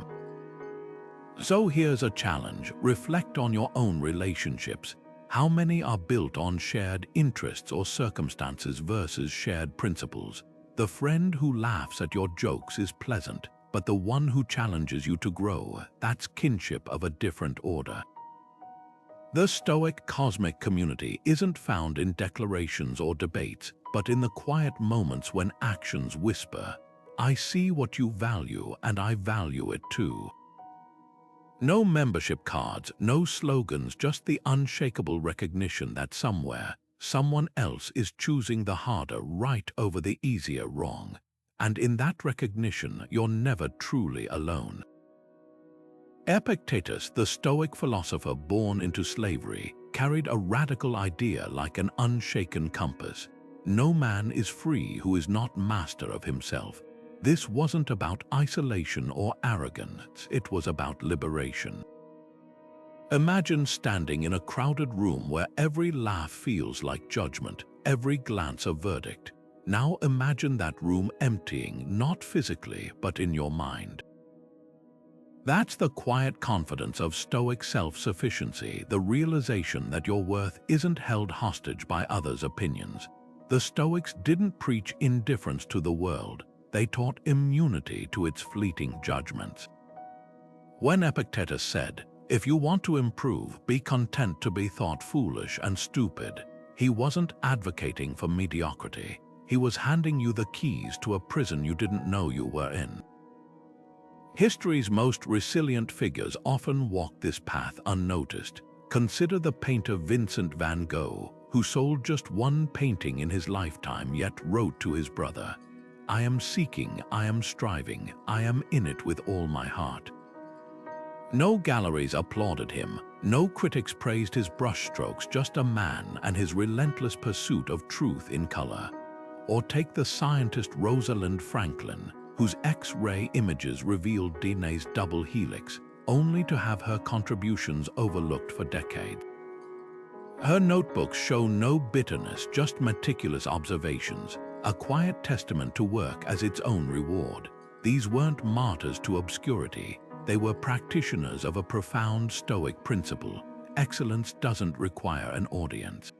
So here's a challenge. Reflect on your own relationships. How many are built on shared interests or circumstances versus shared principles? The friend who laughs at your jokes is pleasant, but the one who challenges you to grow, that's kinship of a different order. The Stoic cosmic community isn't found in declarations or debates, but in the quiet moments when actions whisper, "I see what you value and I value it too." No membership cards, no slogans, just the unshakable recognition that somewhere, someone else is choosing the harder right over the easier wrong. And in that recognition, you're never truly alone. Epictetus, the Stoic philosopher born into slavery, carried a radical idea like an unshaken compass. No man is free who is not master of himself. This wasn't about isolation or arrogance, it was about liberation. Imagine standing in a crowded room where every laugh feels like judgment, every glance a verdict. Now imagine that room emptying, not physically, but in your mind. That's the quiet confidence of Stoic self-sufficiency, the realization that your worth isn't held hostage by others' opinions. The Stoics didn't preach indifference to the world. They taught immunity to its fleeting judgments. When Epictetus said, "If you want to improve, be content to be thought foolish and stupid," he wasn't advocating for mediocrity. He was handing you the keys to a prison you didn't know you were in. History's most resilient figures often walk this path unnoticed. Consider the painter Vincent van Gogh, who sold just one painting in his lifetime yet wrote to his brother, "I am seeking, I am striving, I am in it with all my heart." No galleries applauded him, no critics praised his brushstrokes, just a man and his relentless pursuit of truth in color. Or take the scientist Rosalind Franklin, whose X-ray images revealed DNA's double helix, only to have her contributions overlooked for decades. Her notebooks show no bitterness, just meticulous observations, a quiet testament to work as its own reward. These weren't martyrs to obscurity, they were practitioners of a profound Stoic principle: excellence doesn't require an audience.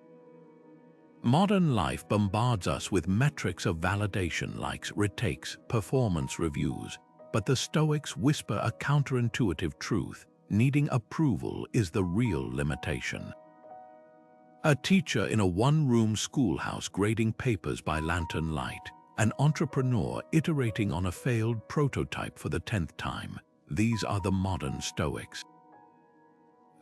Modern life bombards us with metrics of validation, likes, retakes, performance reviews. but the Stoics whisper a counterintuitive truth: needing approval is the real limitation. A teacher in a one-room schoolhouse grading papers by lantern light, an entrepreneur iterating on a failed prototype for the 10th time. These are the modern Stoics.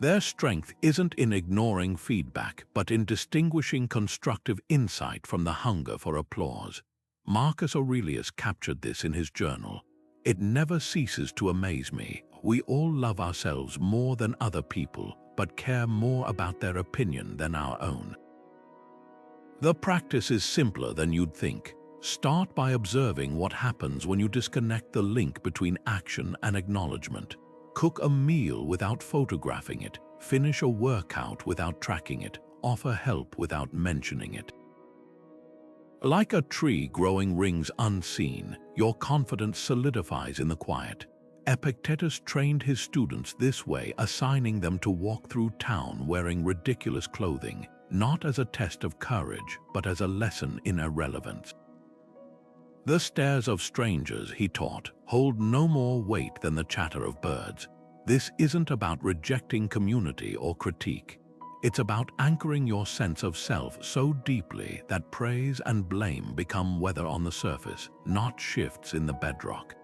Their strength isn't in ignoring feedback, but in distinguishing constructive insight from the hunger for applause. Marcus Aurelius captured this in his journal. "It never ceases to amaze me. We all love ourselves more than other people, but care more about their opinion than our own." The practice is simpler than you'd think. Start by observing what happens when you disconnect the link between action and acknowledgement. Cook a meal without photographing it, finish a workout without tracking it, offer help without mentioning it. Like a tree growing rings unseen, your confidence solidifies in the quiet. Epictetus trained his students this way, assigning them to walk through town wearing ridiculous clothing, not as a test of courage, but as a lesson in irrelevance. The stares of strangers, he taught, hold no more weight than the chatter of birds. This isn't about rejecting community or critique. It's about anchoring your sense of self so deeply that praise and blame become weather on the surface, not shifts in the bedrock.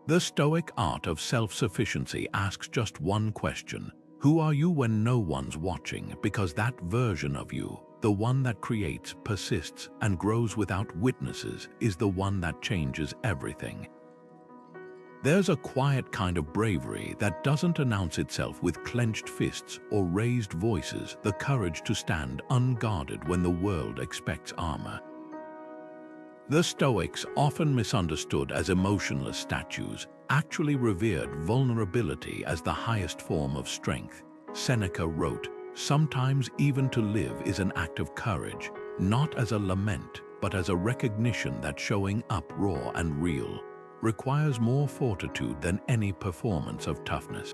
The Stoic art of self-sufficiency asks just one question: who are you when no one's watching? Because that version of you, the one that creates, persists, and grows without witnesses, is the one that changes everything. There's a quiet kind of bravery that doesn't announce itself with clenched fists or raised voices, the courage to stand unguarded when the world expects armor. The Stoics, often misunderstood as emotionless statues, actually revered vulnerability as the highest form of strength. Seneca wrote, "Sometimes even to live is an act of courage, not as a lament, but as a recognition that showing up raw and real requires more fortitude than any performance of toughness."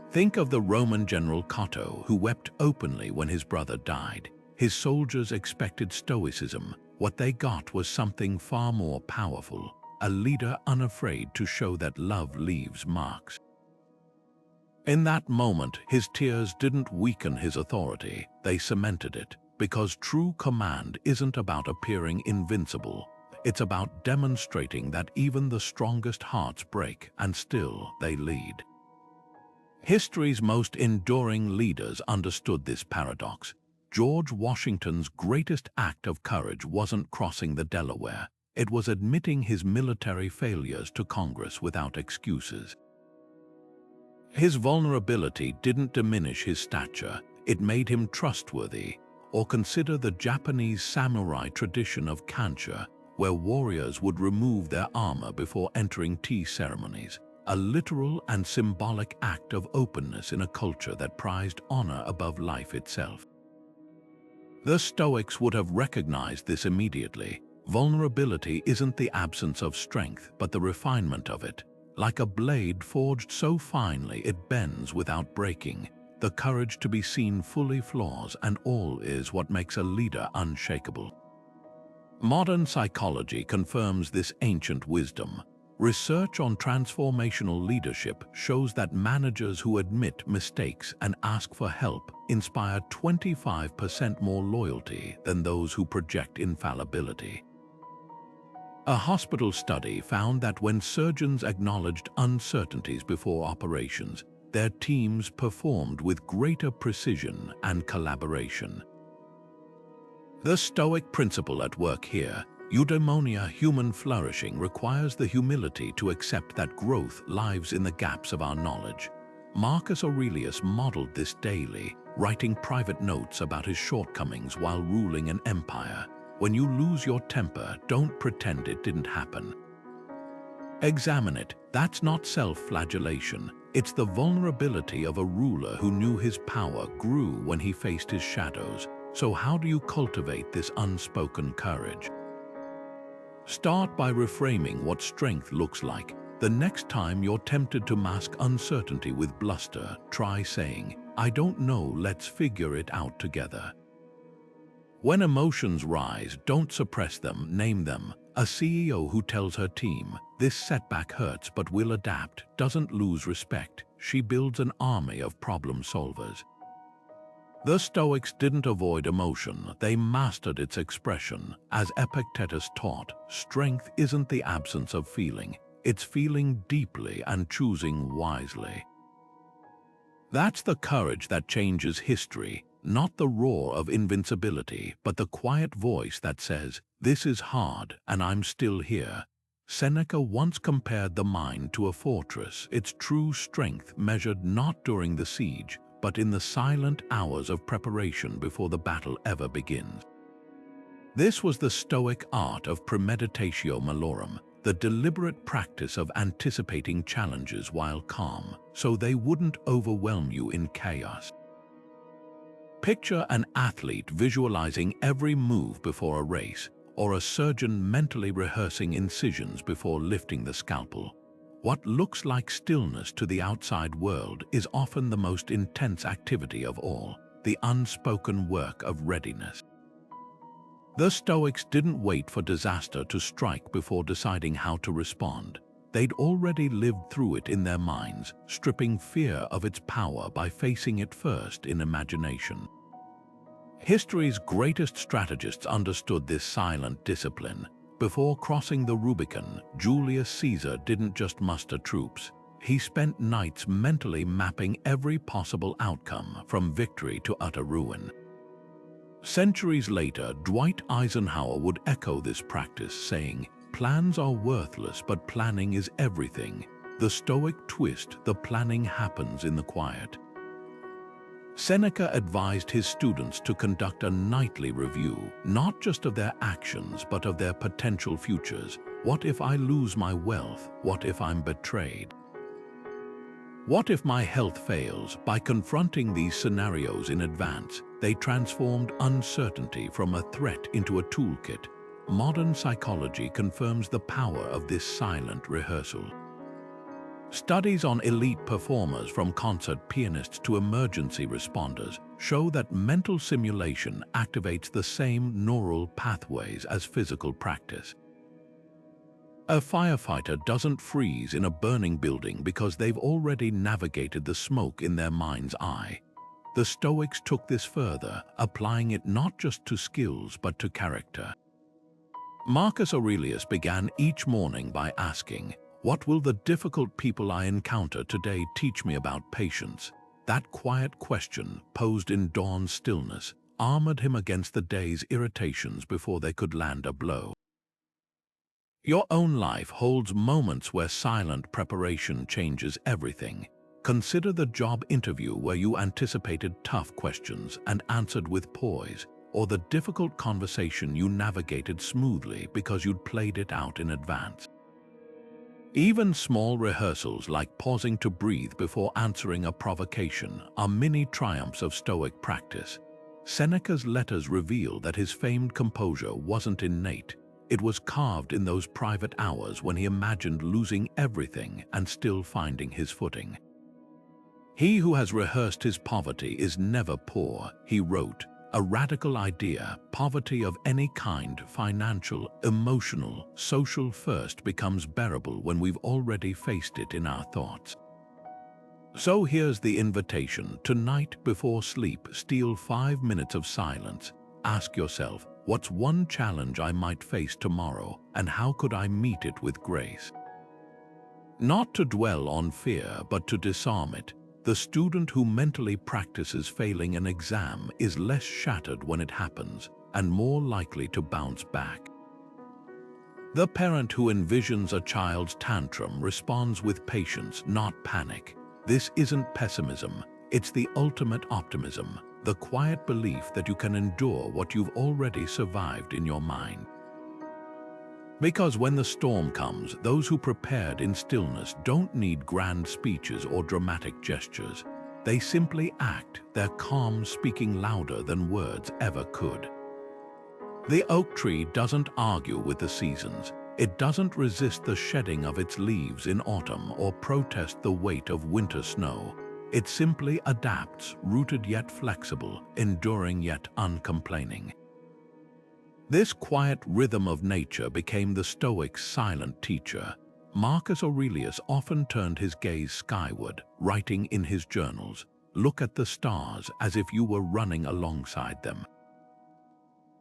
Think of the Roman general Cato, who wept openly when his brother died. His soldiers expected stoicism. What they got was something far more powerful, a leader unafraid to show that love leaves marks. In that moment, his tears didn't weaken his authority, they cemented it, because true command isn't about appearing invincible. It's about demonstrating that even the strongest hearts break, and still they lead. History's most enduring leaders understood this paradox. George Washington's greatest act of courage wasn't crossing the Delaware. It was admitting his military failures to Congress without excuses. His vulnerability didn't diminish his stature, it made him trustworthy. Or consider the Japanese samurai tradition of kansha, where warriors would remove their armor before entering tea ceremonies, a literal and symbolic act of openness in a culture that prized honor above life itself. The Stoics would have recognized this immediately. Vulnerability isn't the absence of strength, but the refinement of it. Like a blade forged so finely it bends without breaking, the courage to be seen fully flaws and all is what makes a leader unshakable. Modern psychology confirms this ancient wisdom. Research on transformational leadership shows that managers who admit mistakes and ask for help inspire 25% more loyalty than those who project infallibility. A hospital study found that when surgeons acknowledged uncertainties before operations, their teams performed with greater precision and collaboration. The Stoic principle at work here: eudaimonia, human flourishing, requires the humility to accept that growth lies in the gaps of our knowledge. Marcus Aurelius modeled this daily, writing private notes about his shortcomings while ruling an empire. When you lose your temper, don't pretend it didn't happen. Examine it. That's not self-flagellation. It's the vulnerability of a ruler who knew his power grew when he faced his shadows. So how do you cultivate this unspoken courage? Start by reframing what strength looks like. The next time you're tempted to mask uncertainty with bluster, try saying, "I don't know, let's figure it out together." When emotions rise, don't suppress them, name them. A CEO who tells her team, "This setback hurts but we'll adapt," doesn't lose respect. She builds an army of problem solvers. The Stoics didn't avoid emotion, they mastered its expression. As Epictetus taught, strength isn't the absence of feeling, it's feeling deeply and choosing wisely. That's the courage that changes history, not the roar of invincibility, but the quiet voice that says, "This is hard, and I'm still here." Seneca once compared the mind to a fortress, its true strength measured not during the siege, but in the silent hours of preparation before the battle ever begins. This was the Stoic art of premeditatio malorum, the deliberate practice of anticipating challenges while calm, so they wouldn't overwhelm you in chaos. Picture an athlete visualizing every move before a race, or a surgeon mentally rehearsing incisions before lifting the scalpel. What looks like stillness to the outside world is often the most intense activity of all, the unspoken work of readiness. The Stoics didn't wait for disaster to strike before deciding how to respond. They'd already lived through it in their minds, stripping fear of its power by facing it first in imagination. History's greatest strategists understood this silent discipline. Before crossing the Rubicon, Julius Caesar didn't just muster troops. He spent nights mentally mapping every possible outcome, from victory to utter ruin. Centuries later, Dwight Eisenhower would echo this practice, saying, "Plans are worthless, but planning is everything." The Stoic twist: the planning happens in the quiet. Seneca advised his students to conduct a nightly review, not just of their actions, but of their potential futures. What if I lose my wealth? What if I'm betrayed? What if my health fails? By confronting these scenarios in advance, they transformed uncertainty from a threat into a toolkit. Modern psychology confirms the power of this silent rehearsal. Studies on elite performers, from concert pianists to emergency responders, show that mental simulation activates the same neural pathways as physical practice. A firefighter doesn't freeze in a burning building because they've already navigated the smoke in their mind's eye. The Stoics took this further, applying it not just to skills but to character. Marcus Aurelius began each morning by asking, "What will the difficult people I encounter today teach me about patience?" That quiet question, posed in dawn stillness, armored him against the day's irritations before they could land a blow. Your own life holds moments where silent preparation changes everything. Consider the job interview where you anticipated tough questions and answered with poise, or the difficult conversation you navigated smoothly because you'd played it out in advance. Even small rehearsals like pausing to breathe before answering a provocation are mini triumphs of Stoic practice. Seneca's letters reveal that his famed composure wasn't innate. It was carved in those private hours when he imagined losing everything and still finding his footing. "He who has rehearsed his poverty is never poor," he wrote. A radical idea: poverty of any kind, financial, emotional, social, first becomes bearable when we've already faced it in our thoughts. So here's the invitation. Tonight, before sleep, steal 5 minutes of silence. Ask yourself, what's one challenge I might face tomorrow, and how could I meet it with grace? Not to dwell on fear, but to disarm it. The student who mentally practices failing an exam is less shattered when it happens and more likely to bounce back. The parent who envisions a child's tantrum responds with patience, not panic. This isn't pessimism, it's the ultimate optimism, the quiet belief that you can endure what you've already survived in your mind. Because when the storm comes, those who prepared in stillness don't need grand speeches or dramatic gestures. They simply act, their calm speaking louder than words ever could. The oak tree doesn't argue with the seasons. It doesn't resist the shedding of its leaves in autumn or protest the weight of winter snow. It simply adapts, rooted yet flexible, enduring yet uncomplaining. This quiet rhythm of nature became the Stoics' silent teacher. Marcus Aurelius often turned his gaze skyward, writing in his journals, "Look at the stars as if you were running alongside them."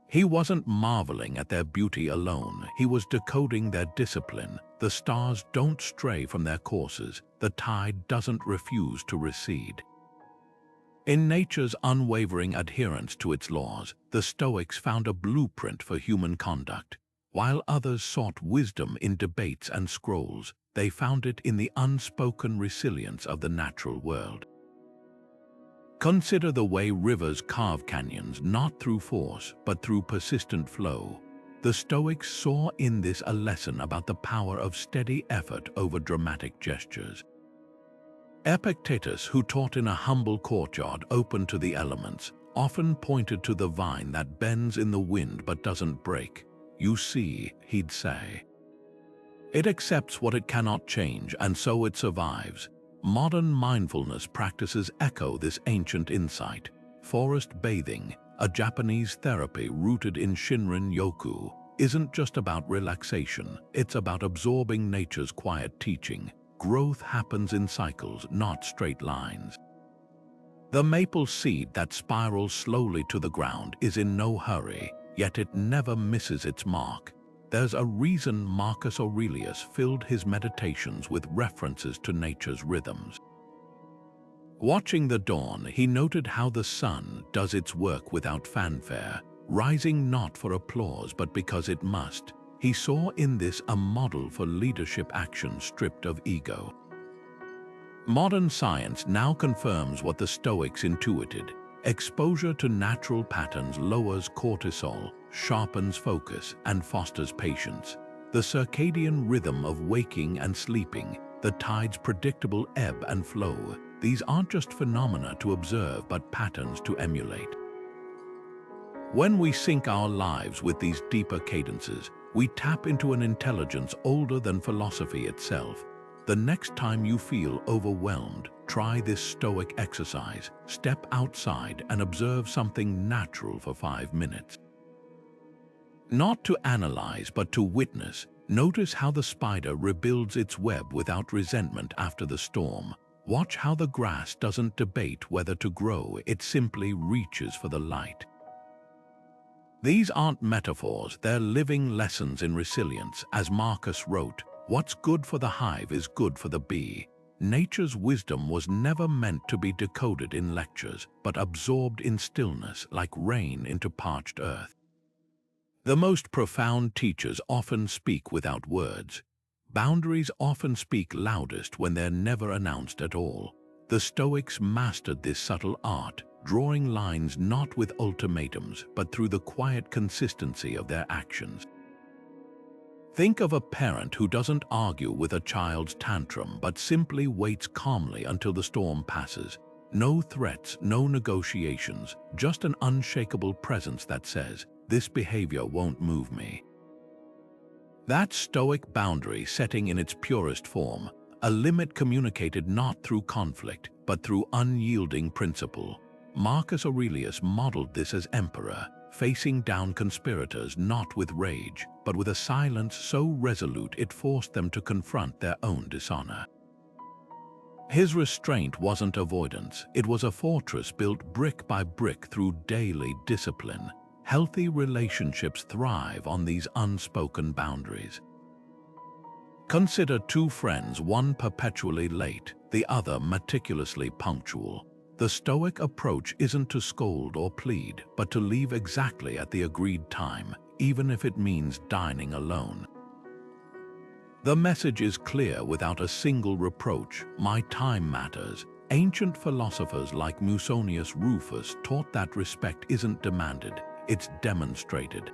He wasn't marveling at their beauty alone, he was decoding their discipline. The stars don't stray from their courses, the tide doesn't refuse to recede. In nature's unwavering adherence to its laws, the Stoics found a blueprint for human conduct. While others sought wisdom in debates and scrolls, they found it in the unspoken resilience of the natural world. Consider the way rivers carve canyons not through force, but through persistent flow. The Stoics saw in this a lesson about the power of steady effort over dramatic gestures. Epictetus, who taught in a humble courtyard open to the elements, often pointed to the vine that bends in the wind but doesn't break. "You see," he'd say, "it accepts what it cannot change, and so it survives." Modern mindfulness practices echo this ancient insight. Forest bathing, a Japanese therapy rooted in Shinrin-yoku, isn't just about relaxation, it's about absorbing nature's quiet teaching. Growth happens in cycles, not straight lines. The maple seed that spirals slowly to the ground is in no hurry, yet it never misses its mark. There's a reason Marcus Aurelius filled his meditations with references to nature's rhythms. Watching the dawn, he noted how the sun does its work without fanfare, rising not for applause but because it must. He saw in this a model for leadership action stripped of ego. Modern science now confirms what the Stoics intuited. Exposure to natural patterns lowers cortisol, sharpens focus, and fosters patience. The circadian rhythm of waking and sleeping, the tide's predictable ebb and flow, these aren't just phenomena to observe but patterns to emulate. When we sync our lives with these deeper cadences, we tap into an intelligence older than philosophy itself. The next time you feel overwhelmed, try this Stoic exercise. Step outside and observe something natural for 5 minutes. Not to analyze, but to witness. Notice how the spider rebuilds its web without resentment after the storm. Watch how the grass doesn't debate whether to grow, it simply reaches for the light. These aren't metaphors, they're living lessons in resilience. As Marcus wrote, "What's good for the hive is good for the bee." Nature's wisdom was never meant to be decoded in lectures, but absorbed in stillness like rain into parched earth. The most profound teachers often speak without words. Boundaries often speak loudest when they're never announced at all. The Stoics mastered this subtle art, drawing lines not with ultimatums, but through the quiet consistency of their actions. Think of a parent who doesn't argue with a child's tantrum, but simply waits calmly until the storm passes. No threats, no negotiations, just an unshakable presence that says, "This behavior won't move me." That Stoic boundary setting in its purest form, a limit communicated not through conflict, but through unyielding principle. Marcus Aurelius modeled this as emperor, facing down conspirators not with rage, but with a silence so resolute it forced them to confront their own dishonor. His restraint wasn't avoidance, it was a fortress built brick by brick through daily discipline. Healthy relationships thrive on these unspoken boundaries. Consider two friends, one perpetually late, the other meticulously punctual. The Stoic approach isn't to scold or plead, but to leave exactly at the agreed time, even if it means dining alone. The message is clear without a single reproach: my time matters. Ancient philosophers like Musonius Rufus taught that respect isn't demanded, it's demonstrated.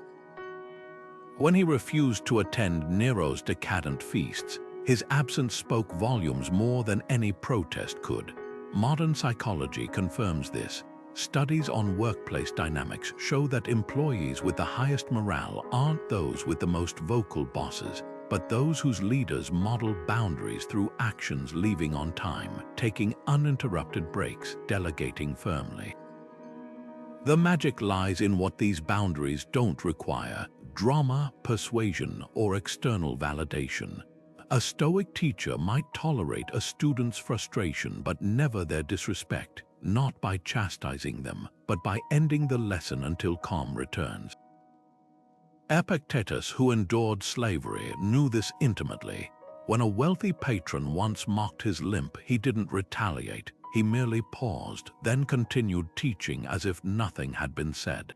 When he refused to attend Nero's decadent feasts, his absence spoke volumes more than any protest could. Modern psychology confirms this. Studies on workplace dynamics show that employees with the highest morale aren't those with the most vocal bosses, but those whose leaders model boundaries through actions, leaving on time, taking uninterrupted breaks, delegating firmly. The magic lies in what these boundaries don't require: drama, persuasion, or external validation. A Stoic teacher might tolerate a student's frustration but never their disrespect, not by chastising them, but by ending the lesson until calm returns. Epictetus, who endured slavery, knew this intimately. When a wealthy patron once mocked his limp, he didn't retaliate. He merely paused, then continued teaching as if nothing had been said.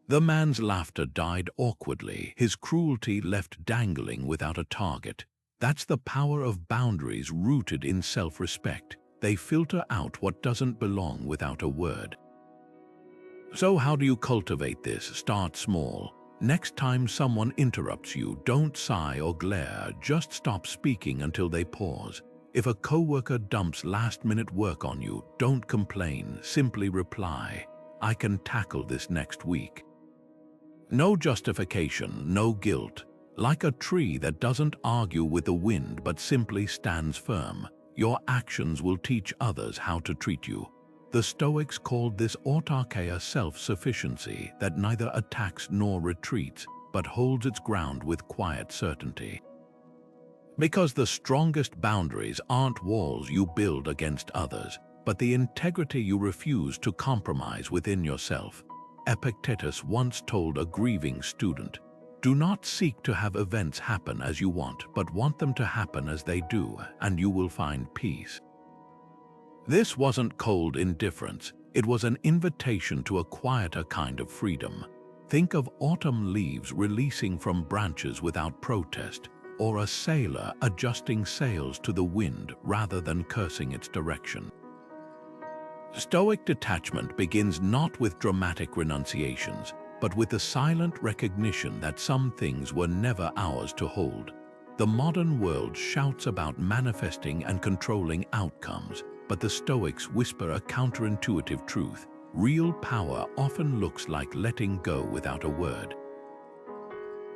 The man's laughter died awkwardly, his cruelty left dangling without a target. That's the power of boundaries rooted in self-respect. They filter out what doesn't belong without a word. So how do you cultivate this? Start small. Next time someone interrupts you, don't sigh or glare, just stop speaking until they pause. If a coworker dumps last-minute work on you, don't complain, simply reply, "I can tackle this next week." No justification, no guilt. Like a tree that doesn't argue with the wind but simply stands firm, your actions will teach others how to treat you. The Stoics called this autarkeia, self-sufficiency, that neither attacks nor retreats, but holds its ground with quiet certainty. Because the strongest boundaries aren't walls you build against others, but the integrity you refuse to compromise within yourself. Epictetus once told a grieving student, "Do not seek to have events happen as you want, but want them to happen as they do, and you will find peace." This wasn't cold indifference, it was an invitation to a quieter kind of freedom. Think of autumn leaves releasing from branches without protest, or a sailor adjusting sails to the wind rather than cursing its direction. Stoic detachment begins not with dramatic renunciations, but with the silent recognition that some things were never ours to hold. The modern world shouts about manifesting and controlling outcomes, but the Stoics whisper a counterintuitive truth. Real power often looks like letting go without a word.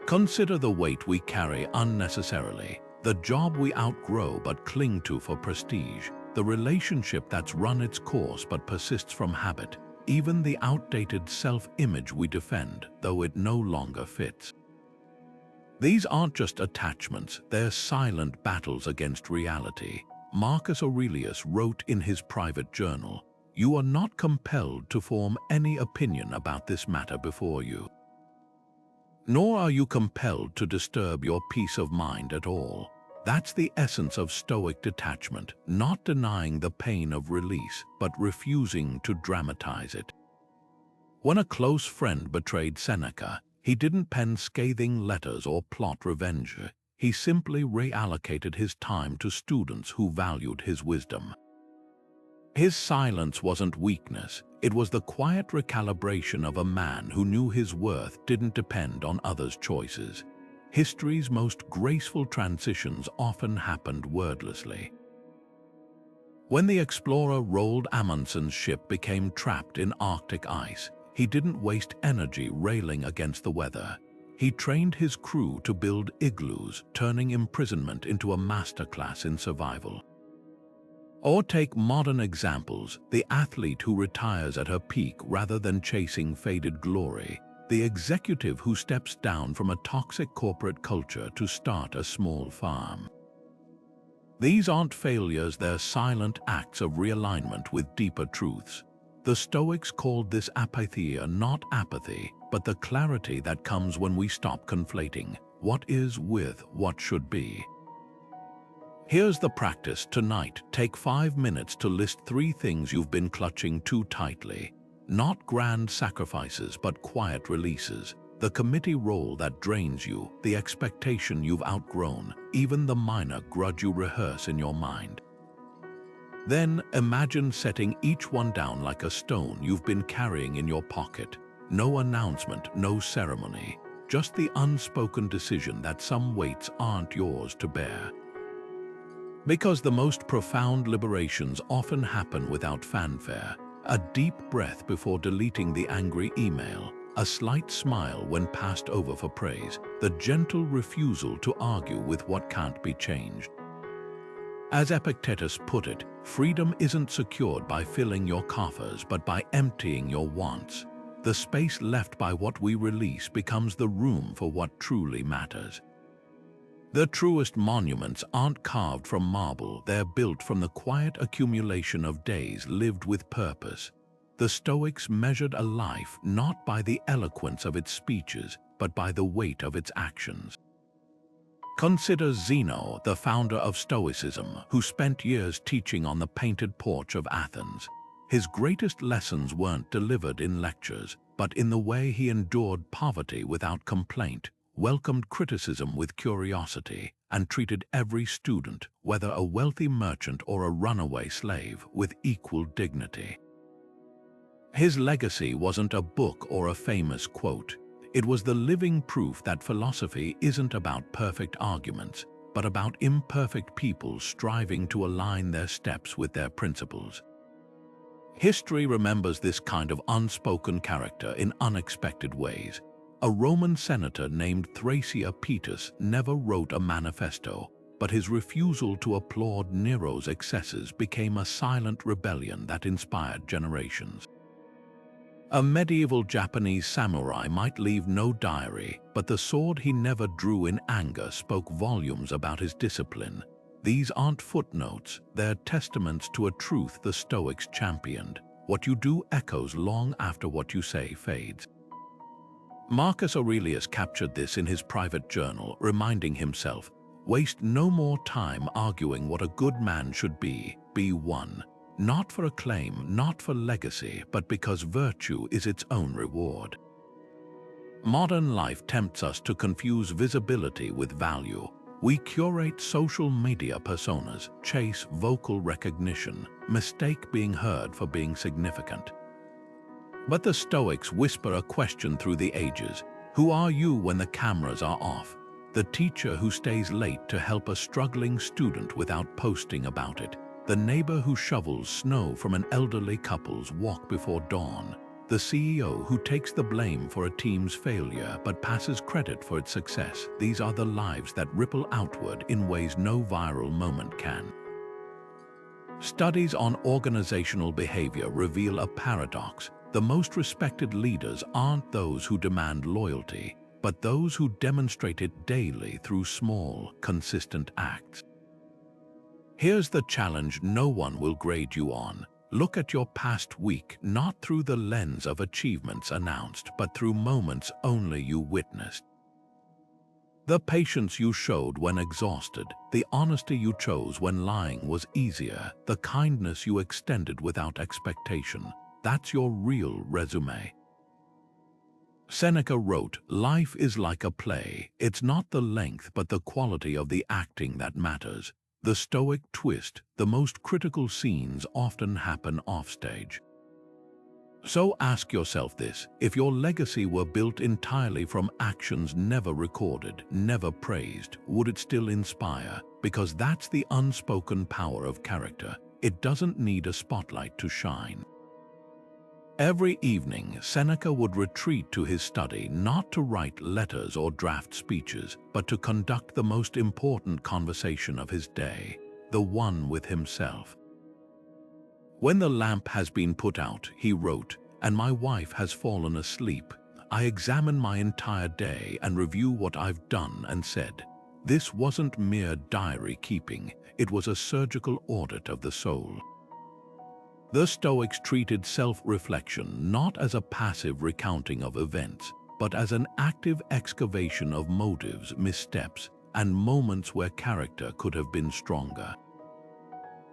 Consider the weight we carry unnecessarily, the job we outgrow but cling to for prestige, the relationship that's run its course but persists from habit, even the outdated self-image we defend, though it no longer fits. These aren't just attachments, they're silent battles against reality. Marcus Aurelius wrote in his private journal, "You are not compelled to form any opinion about this matter before you. Nor are you compelled to disturb your peace of mind at all." That's the essence of Stoic detachment, not denying the pain of release, but refusing to dramatize it. When a close friend betrayed Seneca, he didn't pen scathing letters or plot revenge. He simply reallocated his time to students who valued his wisdom. His silence wasn't weakness, it was the quiet recalibration of a man who knew his worth didn't depend on others' choices. History's most graceful transitions often happened wordlessly. When the explorer Roald Amundsen's ship became trapped in Arctic ice, he didn't waste energy railing against the weather. He trained his crew to build igloos, turning imprisonment into a masterclass in survival. Or take modern examples, the athlete who retires at her peak rather than chasing faded glory, the executive who steps down from a toxic corporate culture to start a small farm. These aren't failures, they're silent acts of realignment with deeper truths. The Stoics called this apatheia, not apathy, but the clarity that comes when we stop conflating what is with what should be. Here's the practice tonight. Take 5 minutes to list 3 things you've been clutching too tightly. Not grand sacrifices, but quiet releases. The committee role that drains you, the expectation you've outgrown, even the minor grudge you rehearse in your mind. Then imagine setting each one down like a stone you've been carrying in your pocket. No announcement, no ceremony, just the unspoken decision that some weights aren't yours to bear. Because the most profound liberations often happen without fanfare. A deep breath before deleting the angry email, a slight smile when passed over for praise, the gentle refusal to argue with what can't be changed. As Epictetus put it, freedom isn't secured by filling your coffers, but by emptying your wants. The space left by what we release becomes the room for what truly matters. The truest monuments aren't carved from marble, they're built from the quiet accumulation of days lived with purpose. The Stoics measured a life not by the eloquence of its speeches, but by the weight of its actions. Consider Zeno, the founder of Stoicism, who spent years teaching on the painted porch of Athens. His greatest lessons weren't delivered in lectures, but in the way he endured poverty without complaint, welcomed criticism with curiosity, and treated every student, whether a wealthy merchant or a runaway slave, with equal dignity. His legacy wasn't a book or a famous quote. It was the living proof that philosophy isn't about perfect arguments, but about imperfect people striving to align their steps with their principles. History remembers this kind of unspoken character in unexpected ways. A Roman senator named Epictetus never wrote a manifesto, but his refusal to applaud Nero's excesses became a silent rebellion that inspired generations. A medieval Japanese samurai might leave no diary, but the sword he never drew in anger spoke volumes about his discipline. These aren't footnotes, they're testaments to a truth the Stoics championed. What you do echoes long after what you say fades. Marcus Aurelius captured this in his private journal, reminding himself, "Waste no more time arguing what a good man should be one. Not for acclaim, not for legacy, but because virtue is its own reward." Modern life tempts us to confuse visibility with value. We curate social media personas, chase vocal recognition, mistake being heard for being significant. But the Stoics whisper a question through the ages. Who are you when the cameras are off? The teacher who stays late to help a struggling student without posting about it. The neighbor who shovels snow from an elderly couple's walk before dawn. The CEO who takes the blame for a team's failure but passes credit for its success. These are the lives that ripple outward in ways no viral moment can. Studies on organizational behavior reveal a paradox. The most respected leaders aren't those who demand loyalty, but those who demonstrate it daily through small, consistent acts. Here's the challenge no one will grade you on. Look at your past week not through the lens of achievements announced, but through moments only you witnessed. The patience you showed when exhausted, the honesty you chose when lying was easier, the kindness you extended without expectation. That's your real resume. Seneca wrote, "Life is like a play. It's not the length but the quality of the acting that matters." The Stoic twist, the most critical scenes often happen offstage. So ask yourself this: if your legacy were built entirely from actions never recorded, never praised, would it still inspire? Because that's the unspoken power of character. It doesn't need a spotlight to shine. Every evening, Seneca would retreat to his study not to write letters or draft speeches, but to conduct the most important conversation of his day, the one with himself. "When the lamp has been put out," he wrote, "and my wife has fallen asleep, I examine my entire day and review what I've done and said. This wasn't mere diary keeping, it was a surgical audit of the soul." The Stoics treated self-reflection not as a passive recounting of events, but as an active excavation of motives, missteps, and moments where character could have been stronger.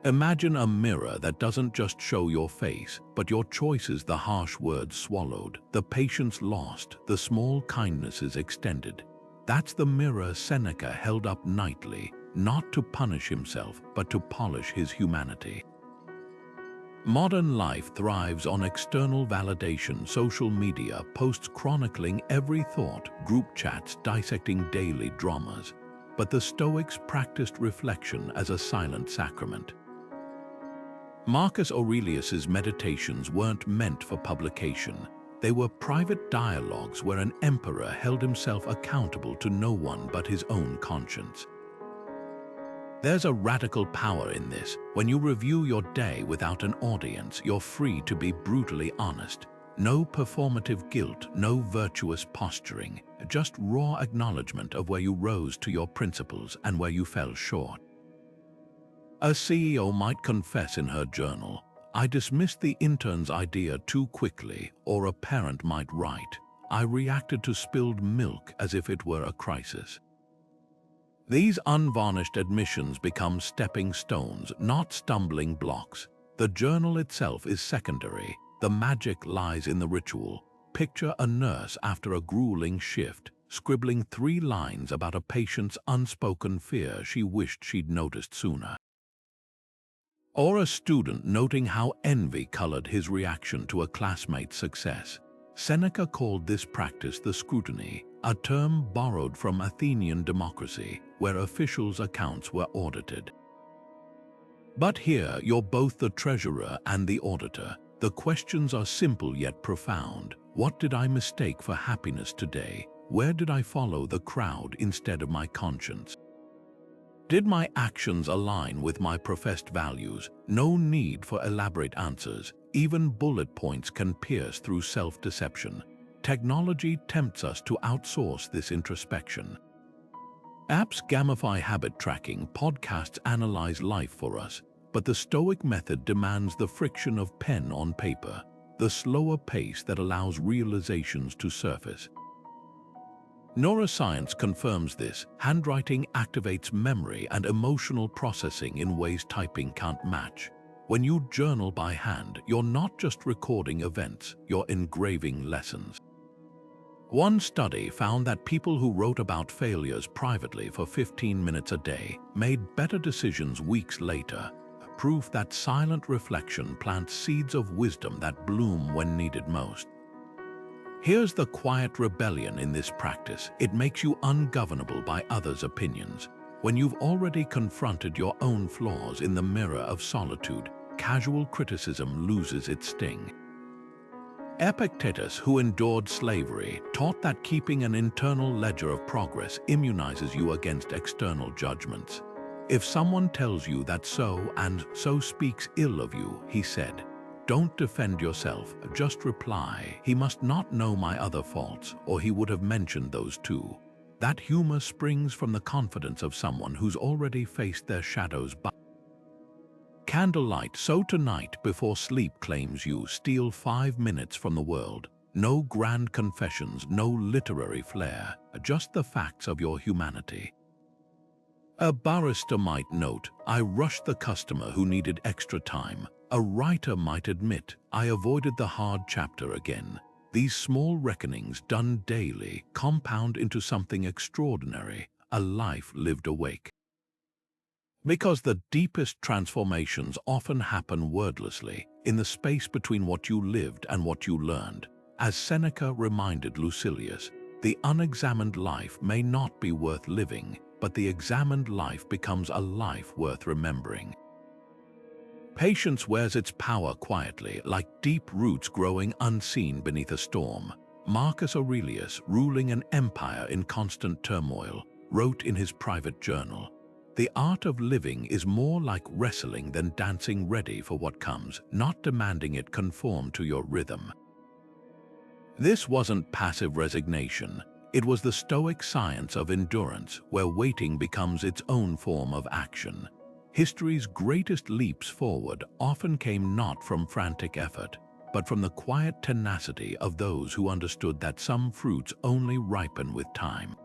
Imagine a mirror that doesn't just show your face, but your choices, the harsh words swallowed, the patience lost, the small kindnesses extended. That's the mirror Seneca held up nightly, not to punish himself, but to polish his humanity. Modern life thrives on external validation, social media, posts chronicling every thought, group chats dissecting daily dramas. But the Stoics practiced reflection as a silent sacrament. Marcus Aurelius's meditations weren't meant for publication. They were private dialogues where an emperor held himself accountable to no one but his own conscience. There's a radical power in this. When you review your day without an audience, you're free to be brutally honest. No performative guilt, no virtuous posturing, just raw acknowledgement of where you rose to your principles and where you fell short. A CEO might confess in her journal, "I dismissed the intern's idea too quickly," or a parent might write, "I reacted to spilled milk as if it were a crisis." These unvarnished admissions become stepping stones, not stumbling blocks. The journal itself is secondary. The magic lies in the ritual. Picture a nurse after a grueling shift, scribbling 3 lines about a patient's unspoken fear she wished she'd noticed sooner. Or a student noting how envy colored his reaction to a classmate's success. Seneca called this practice the scrutiny, a term borrowed from Athenian democracy, where officials' accounts were audited. But here, you're both the treasurer and the auditor. The questions are simple yet profound. What did I mistake for happiness today? Where did I follow the crowd instead of my conscience? Did my actions align with my professed values? No need for elaborate answers. Even bullet points can pierce through self-deception. Technology tempts us to outsource this introspection. Apps gamify habit tracking, podcasts analyze life for us, but the Stoic method demands the friction of pen on paper, the slower pace that allows realizations to surface. Neuroscience confirms this. Handwriting activates memory and emotional processing in ways typing can't match. When you journal by hand, you're not just recording events, you're engraving lessons. One study found that people who wrote about failures privately for 15 minutes a day made better decisions weeks later, proof that silent reflection plants seeds of wisdom that bloom when needed most. Here's the quiet rebellion in this practice. It makes you ungovernable by others' opinions. When you've already confronted your own flaws in the mirror of solitude, casual criticism loses its sting. Epictetus, who endured slavery, taught that keeping an internal ledger of progress immunizes you against external judgments. If someone tells you that so and so speaks ill of you, he said, don't defend yourself, just reply, he must not know my other faults, or he would have mentioned those too. That humor springs from the confidence of someone who's already faced their shadows. Candlelight, so tonight before sleep claims you, steal 5 minutes from the world. No grand confessions, no literary flair, just the facts of your humanity. A barrister might note, I rushed the customer who needed extra time. A writer might admit, I avoided the hard chapter again. These small reckonings done daily compound into something extraordinary, a life lived awake. Because the deepest transformations often happen wordlessly, in the space between what you lived and what you learned. As Seneca reminded Lucilius, the unexamined life may not be worth living, but the examined life becomes a life worth remembering. Patience wears its power quietly, like deep roots growing unseen beneath a storm. Marcus Aurelius, ruling an empire in constant turmoil, wrote in his private journal, the art of living is more like wrestling than dancing ready for what comes, not demanding it conform to your rhythm. This wasn't passive resignation. It was the Stoic science of endurance, where waiting becomes its own form of action. History's greatest leaps forward often came not from frantic effort, but from the quiet tenacity of those who understood that some fruits only ripen with time.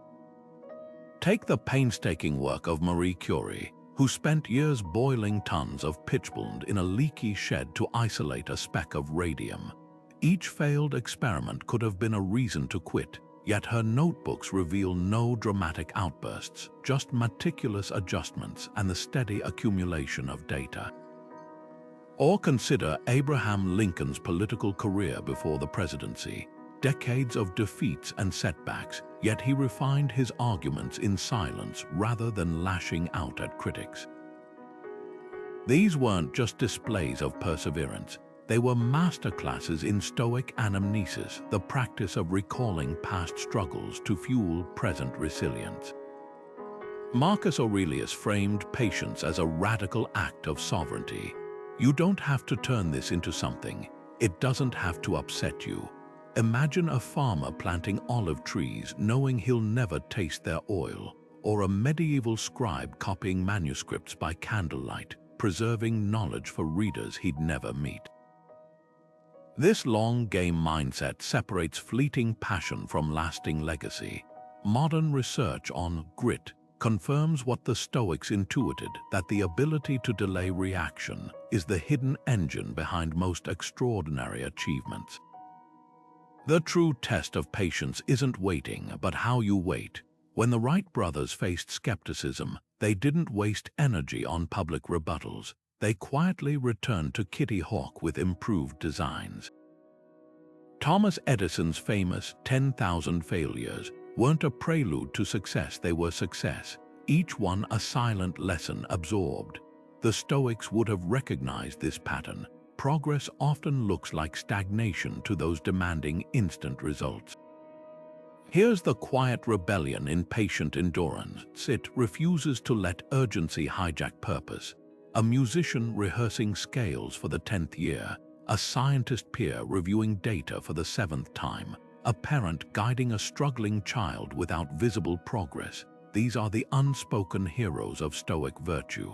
Take the painstaking work of Marie Curie, who spent years boiling tons of pitchblende in a leaky shed to isolate a speck of radium. Each failed experiment could have been a reason to quit, yet her notebooks reveal no dramatic outbursts, just meticulous adjustments and the steady accumulation of data. Or consider Abraham Lincoln's political career before the presidency. Decades of defeats and setbacks, yet he refined his arguments in silence rather than lashing out at critics. These weren't just displays of perseverance. They were masterclasses in Stoic anamnesis, the practice of recalling past struggles to fuel present resilience. Marcus Aurelius framed patience as a radical act of sovereignty. You don't have to turn this into something. It doesn't have to upset you. Imagine a farmer planting olive trees knowing he'll never taste their oil, or a medieval scribe copying manuscripts by candlelight, preserving knowledge for readers he'd never meet. This long-game mindset separates fleeting passion from lasting legacy. Modern research on grit confirms what the Stoics intuited, that the ability to delay reaction is the hidden engine behind most extraordinary achievements. The true test of patience isn't waiting, but how you wait. When the Wright brothers faced skepticism, they didn't waste energy on public rebuttals. They quietly returned to Kitty Hawk with improved designs. Thomas Edison's famous 10,000 failures weren't a prelude to success, they were success, each one a silent lesson absorbed. The Stoics would have recognized this pattern. Progress often looks like stagnation to those demanding instant results. Here's the quiet rebellion in patient endurance. It refuses to let urgency hijack purpose. A musician rehearsing scales for the 10th year, a scientist peer reviewing data for the 7th time, a parent guiding a struggling child without visible progress. These are the unspoken heroes of Stoic virtue.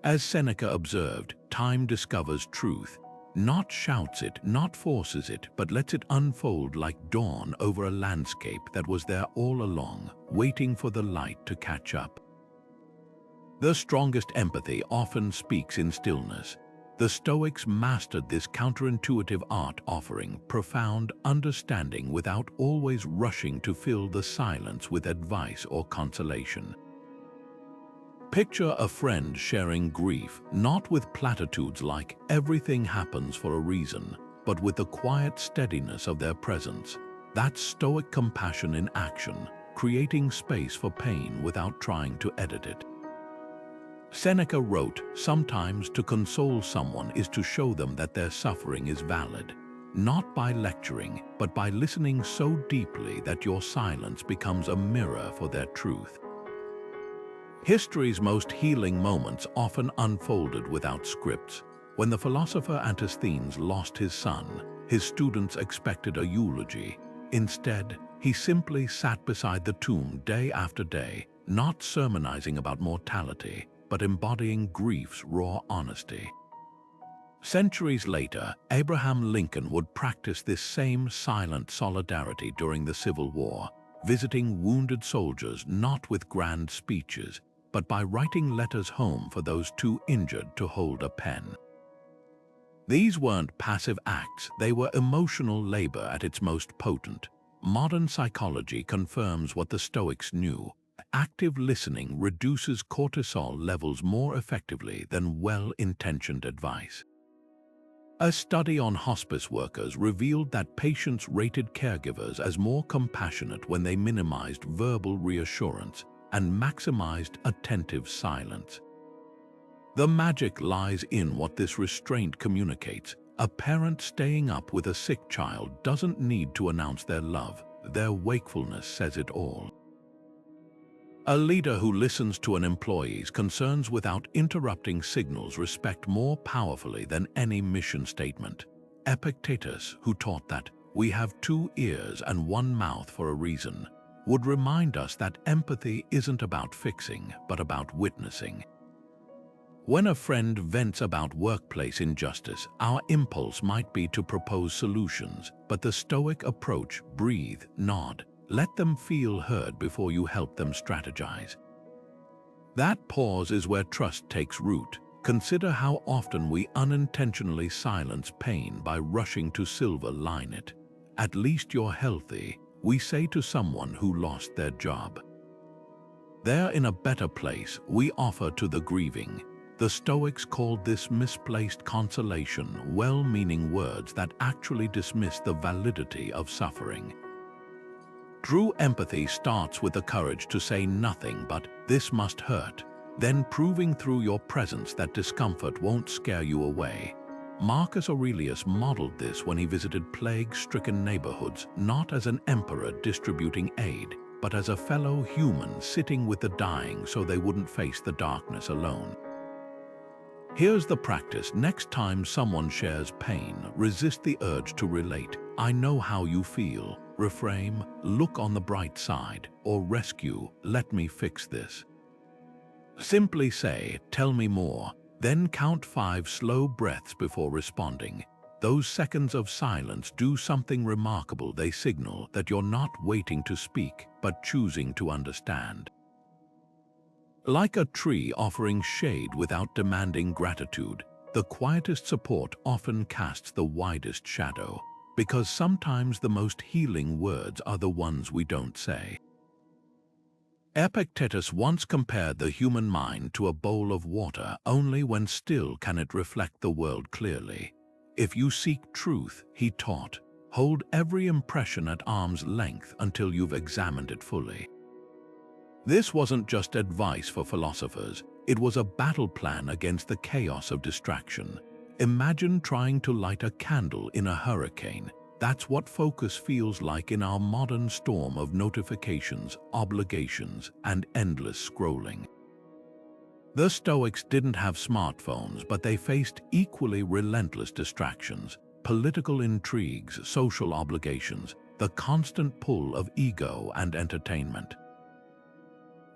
As Seneca observed, time discovers truth, not shouts it, not forces it, but lets it unfold like dawn over a landscape that was there all along, waiting for the light to catch up. The strongest empathy often speaks in stillness. The Stoics mastered this counterintuitive art, offering profound understanding without always rushing to fill the silence with advice or consolation. Picture a friend sharing grief, not with platitudes like "everything happens for a reason," but with the quiet steadiness of their presence. That's Stoic compassion in action, creating space for pain without trying to edit it. Seneca wrote, "Sometimes to console someone is to show them that their suffering is valid, not by lecturing, but by listening so deeply that your silence becomes a mirror for their truth." History's most healing moments often unfolded without scripts. When the philosopher Antisthenes lost his son, his students expected a eulogy. Instead, he simply sat beside the tomb day after day, not sermonizing about mortality, but embodying grief's raw honesty. Centuries later, Abraham Lincoln would practice this same silent solidarity during the Civil War, visiting wounded soldiers not with grand speeches, but by writing letters home for those too injured to hold a pen. These weren't passive acts, they were emotional labor at its most potent. Modern psychology confirms what the Stoics knew. Active listening reduces cortisol levels more effectively than well-intentioned advice. A study on hospice workers revealed that patients rated caregivers as more compassionate when they minimized verbal reassurance and maximized attentive silence. The magic lies in what this restraint communicates. A parent staying up with a sick child doesn't need to announce their love. Their wakefulness says it all. A leader who listens to an employee's concerns without interrupting signals respect more powerfully than any mission statement. Epictetus, who taught that we have 2 ears and 1 mouth for a reason, would remind us that empathy isn't about fixing, but about witnessing. When a friend vents about workplace injustice, our impulse might be to propose solutions, but the Stoic approach: breathe, nod, let them feel heard before you help them strategize. That pause is where trust takes root. Consider how often we unintentionally silence pain by rushing to silver line it. "At least you're healthy," we say to someone who lost their job. "They're in a better place," we offer to the grieving. The Stoics called this misplaced consolation, well-meaning words that actually dismiss the validity of suffering. True empathy starts with the courage to say nothing but, "This must hurt," then proving through your presence that discomfort won't scare you away. Marcus Aurelius modeled this when he visited plague-stricken neighborhoods, not as an emperor distributing aid, but as a fellow human sitting with the dying so they wouldn't face the darkness alone. Here's the practice. Next time someone shares pain, resist the urge to relate. I know how you feel. Reframe, look on the bright side, or rescue, let me fix this. Simply say, tell me more, then count 5 slow breaths before responding. Those seconds of silence do something remarkable. They signal that you're not waiting to speak, but choosing to understand. Like a tree offering shade without demanding gratitude, the quietest support often casts the widest shadow, because sometimes the most healing words are the ones we don't say. Epictetus once compared the human mind to a bowl of water. Only when still can it reflect the world clearly. If you seek truth, he taught, hold every impression at arm's length until you've examined it fully. This wasn't just advice for philosophers, it was a battle plan against the chaos of distraction. Imagine trying to light a candle in a hurricane. That's what focus feels like in our modern storm of notifications, obligations, and endless scrolling. The Stoics didn't have smartphones, but they faced equally relentless distractions, political intrigues, social obligations, the constant pull of ego and entertainment.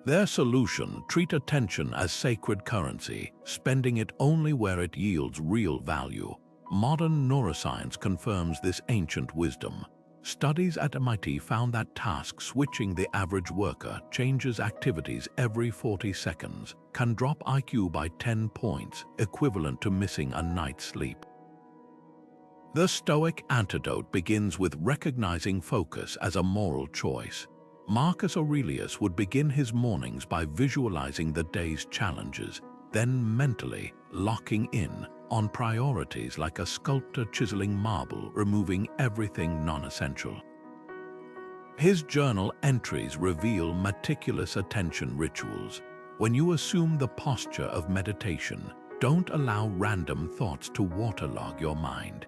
Their solution: treat attention as sacred currency, spending it only where it yields real value. Modern neuroscience confirms this ancient wisdom. Studies at MIT found that task switching, the average worker changes activities every 40 seconds, can drop IQ by 10 points, equivalent to missing a night's sleep. The Stoic antidote begins with recognizing focus as a moral choice. Marcus Aurelius would begin his mornings by visualizing the day's challenges, then mentally locking in on priorities like a sculptor chiseling marble, removing everything non-essential. His journal entries reveal meticulous attention rituals. When you assume the posture of meditation, don't allow random thoughts to waterlog your mind.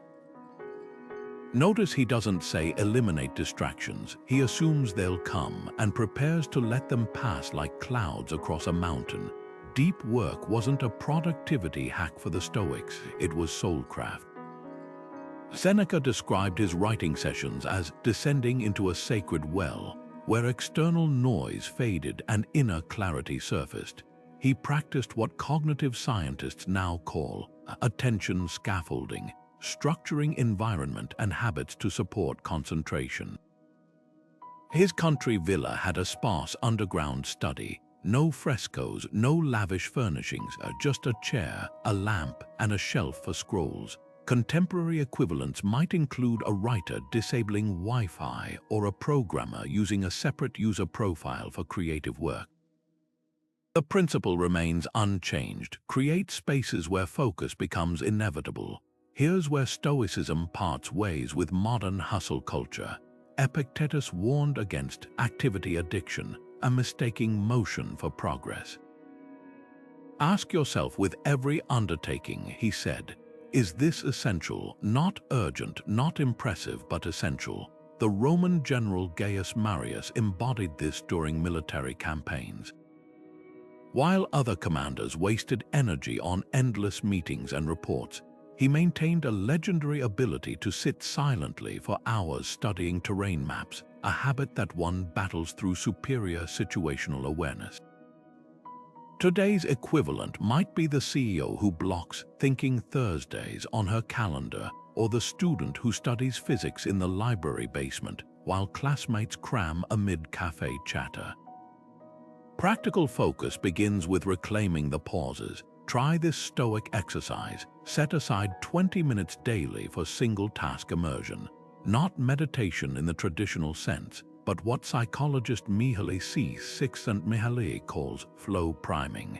Notice he doesn't say eliminate distractions. He assumes they'll come and prepares to let them pass like clouds across a mountain. Deep work wasn't a productivity hack for the Stoics, it was soulcraft. Seneca described his writing sessions as descending into a sacred well, where external noise faded and inner clarity surfaced. He practiced what cognitive scientists now call attention scaffolding, structuring environment and habits to support concentration. His country villa had a sparse underground study. No frescoes, no lavish furnishings, just a chair, a lamp, and a shelf for scrolls. Contemporary equivalents might include a writer disabling Wi-Fi or a programmer using a separate user profile for creative work. The principle remains unchanged. Create spaces where focus becomes inevitable. Here's where Stoicism parts ways with modern hustle culture. Epictetus warned against activity addiction, and mistaking motion for progress. Ask yourself with every undertaking, he said, is this essential? Not urgent, not impressive, but essential. The Roman general Gaius Marius embodied this during military campaigns. While other commanders wasted energy on endless meetings and reports, he maintained a legendary ability to sit silently for hours studying terrain maps, a habit that won battles through superior situational awareness. Today's equivalent might be the CEO who blocks Thinking Thursdays on her calendar, or the student who studies physics in the library basement while classmates cram amid cafe chatter. Practical focus begins with reclaiming the pauses. Try this Stoic exercise. Set aside 20 minutes daily for single-task immersion. Not meditation in the traditional sense, but what psychologist Mihaly Csikszentmihalyi calls flow priming.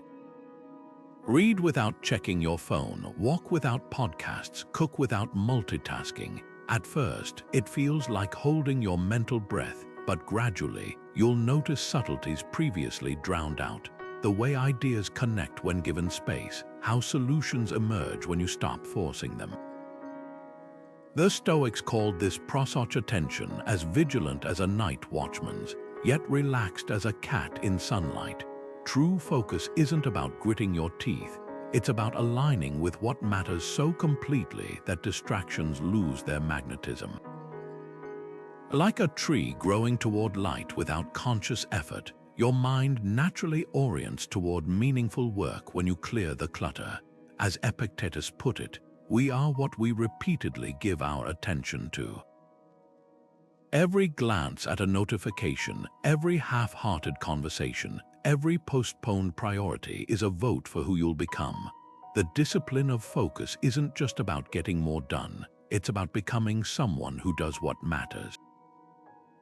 Read without checking your phone, walk without podcasts, cook without multitasking. At first, it feels like holding your mental breath, but gradually, you'll notice subtleties previously drowned out. The way ideas connect when given space, how solutions emerge when you stop forcing them. The Stoics called this prosouch attention as vigilant as a night watchman's. yet relaxed as a cat in sunlight. True focus isn't about gritting your teeth. It's about aligning with what matters so completely that distractions lose their magnetism. Like a tree growing toward light without conscious effort, your mind naturally orients toward meaningful work when you clear the clutter. As Epictetus put it, we are what we repeatedly give our attention to. Every glance at a notification, every half-hearted conversation, every postponed priority is a vote for who you'll become. The discipline of focus isn't just about getting more done, it's about becoming someone who does what matters.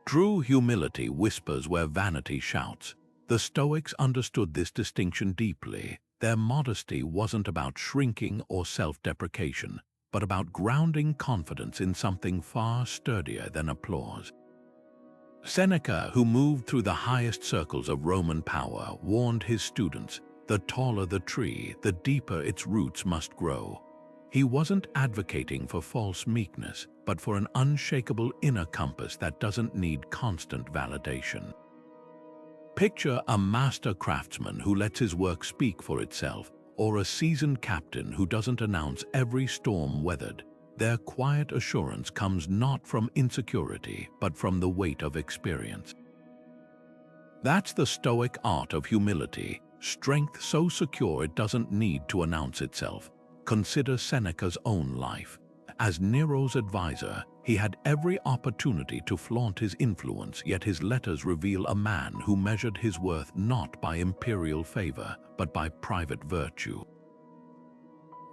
True humility whispers where vanity shouts. The Stoics understood this distinction deeply. Their modesty wasn't about shrinking or self-deprecation, but about grounding confidence in something far sturdier than applause. Seneca, who moved through the highest circles of Roman power, warned his students, "The taller the tree, the deeper its roots must grow." He wasn't advocating for false meekness, but for an unshakable inner compass that doesn't need constant validation. Picture a master craftsman who lets his work speak for itself, or a seasoned captain who doesn't announce every storm weathered. Their quiet assurance comes not from insecurity, but from the weight of experience. That's the Stoic art of humility, strength so secure it doesn't need to announce itself. Consider Seneca's own life. As Nero's advisor, he had every opportunity to flaunt his influence, yet his letters reveal a man who measured his worth not by imperial favor, but by private virtue.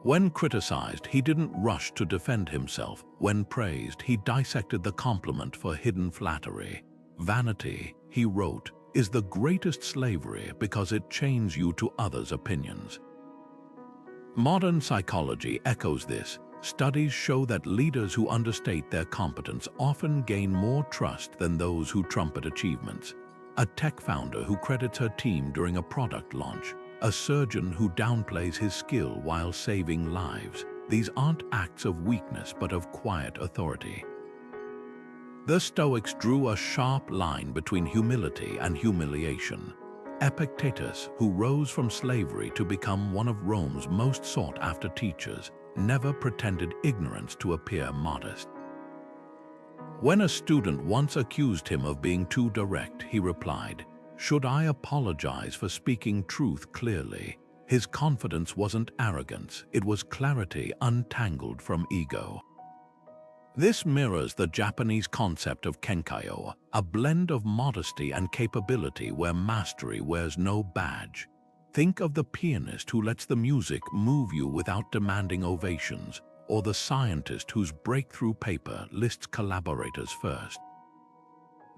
When criticized, he didn't rush to defend himself. When praised, he dissected the compliment for hidden flattery. "Vanity," he wrote, "is the greatest slavery because it chains you to others' opinions." Modern psychology echoes this. Studies show that leaders who understate their competence often gain more trust than those who trumpet achievements. A tech founder who credits her team during a product launch, a surgeon who downplays his skill while saving lives. These aren't acts of weakness but of quiet authority. The Stoics drew a sharp line between humility and humiliation. Epictetus, who rose from slavery to become one of Rome's most sought-after teachers, never pretended ignorance to appear modest. When a student once accused him of being too direct, he replied, "Should I apologize for speaking truth clearly?" His confidence wasn't arrogance, it was clarity untangled from ego. This mirrors the Japanese concept of kenkaio, a blend of modesty and capability where mastery wears no badge. Think of the pianist who lets the music move you without demanding ovations, or the scientist whose breakthrough paper lists collaborators first.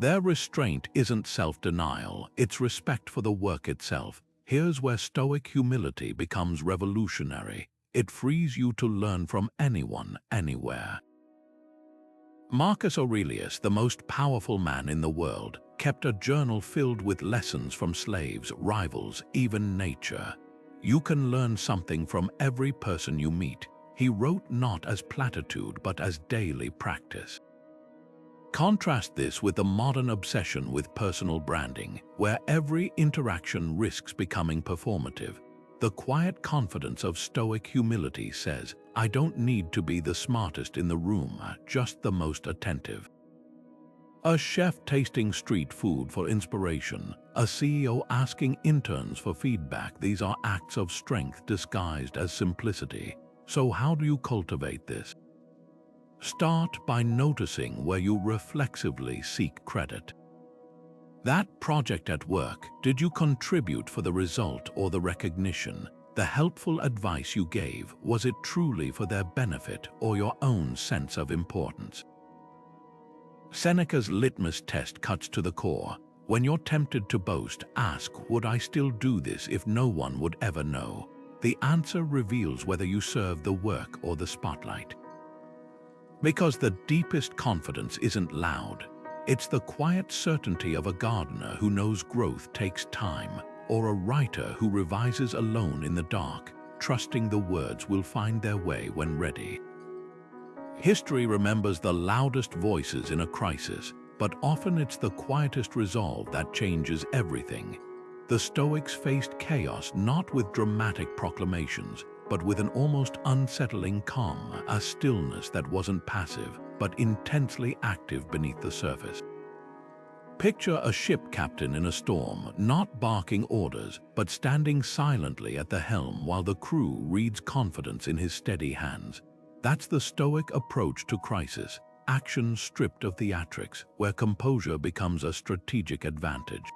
Their restraint isn't self-denial, it's respect for the work itself. Here's where Stoic humility becomes revolutionary. It frees you to learn from anyone, anywhere. Marcus Aurelius, the most powerful man in the world, kept a journal filled with lessons from slaves, rivals, even nature. You can learn something from every person you meet. He wrote not as platitude but as daily practice. Contrast this with the modern obsession with personal branding, where every interaction risks becoming performative. The quiet confidence of Stoic humility says, "I don't need to be the smartest in the room, just the most attentive." A chef tasting street food for inspiration, a CEO asking interns for feedback, these are acts of strength disguised as simplicity. So how do you cultivate this? Start by noticing where you reflexively seek credit. That project at work, did you contribute for the result or the recognition? The helpful advice you gave, was it truly for their benefit or your own sense of importance? Seneca's litmus test cuts to the core. When you're tempted to boast, ask, "Would I still do this if no one would ever know?" The answer reveals whether you serve the work or the spotlight. Because the deepest confidence isn't loud. It's the quiet certainty of a gardener who knows growth takes time, or a writer who revises alone in the dark, trusting the words will find their way when ready. History remembers the loudest voices in a crisis. but often it's the quietest resolve that changes everything. The Stoics faced chaos not with dramatic proclamations, but with an almost unsettling calm, a stillness that wasn't passive, but intensely active beneath the surface. Picture a ship captain in a storm, not barking orders, but standing silently at the helm while the crew reads confidence in his steady hands. That's the Stoic approach to crisis, action stripped of theatrics, where composure becomes a strategic advantage.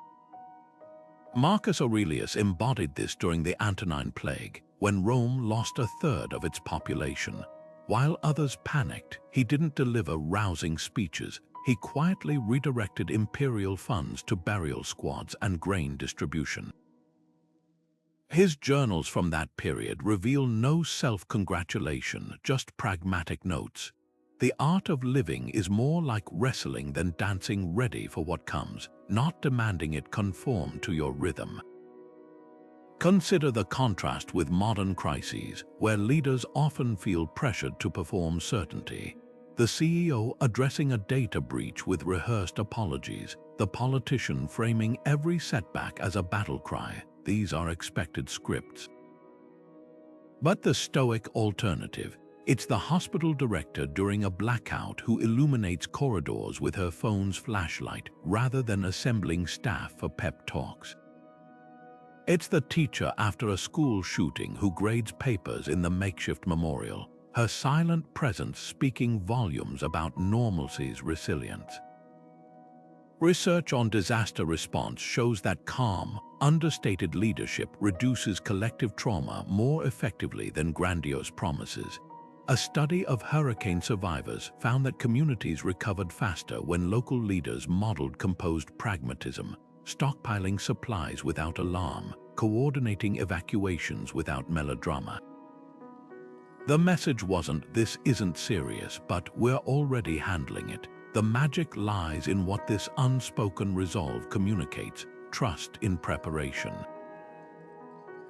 Marcus Aurelius embodied this during the Antonine Plague, when Rome lost a third of its population. While others panicked, he didn't deliver rousing speeches. He quietly redirected imperial funds to burial squads and grain distribution. His journals from that period reveal no self-congratulation, just pragmatic notes. The art of living is more like wrestling than dancing, ready for what comes, not demanding it conform to your rhythm. Consider the contrast with modern crises, where leaders often feel pressured to perform certainty. The CEO addressing a data breach with rehearsed apologies, the politician framing every setback as a battle cry. These are expected scripts. But the Stoic alternative, it's the hospital director during a blackout who illuminates corridors with her phone's flashlight rather than assembling staff for pep talks. It's the teacher after a school shooting who grades papers in the makeshift memorial, her silent presence speaking volumes about normalcy's resilience. Research on disaster response shows that calm, understated leadership reduces collective trauma more effectively than grandiose promises. A study of hurricane survivors found that communities recovered faster when local leaders modeled composed pragmatism, stockpiling supplies without alarm, coordinating evacuations without melodrama. The message wasn't, "This isn't serious, but we're already handling it." The magic lies in what this unspoken resolve communicates: trust in preparation.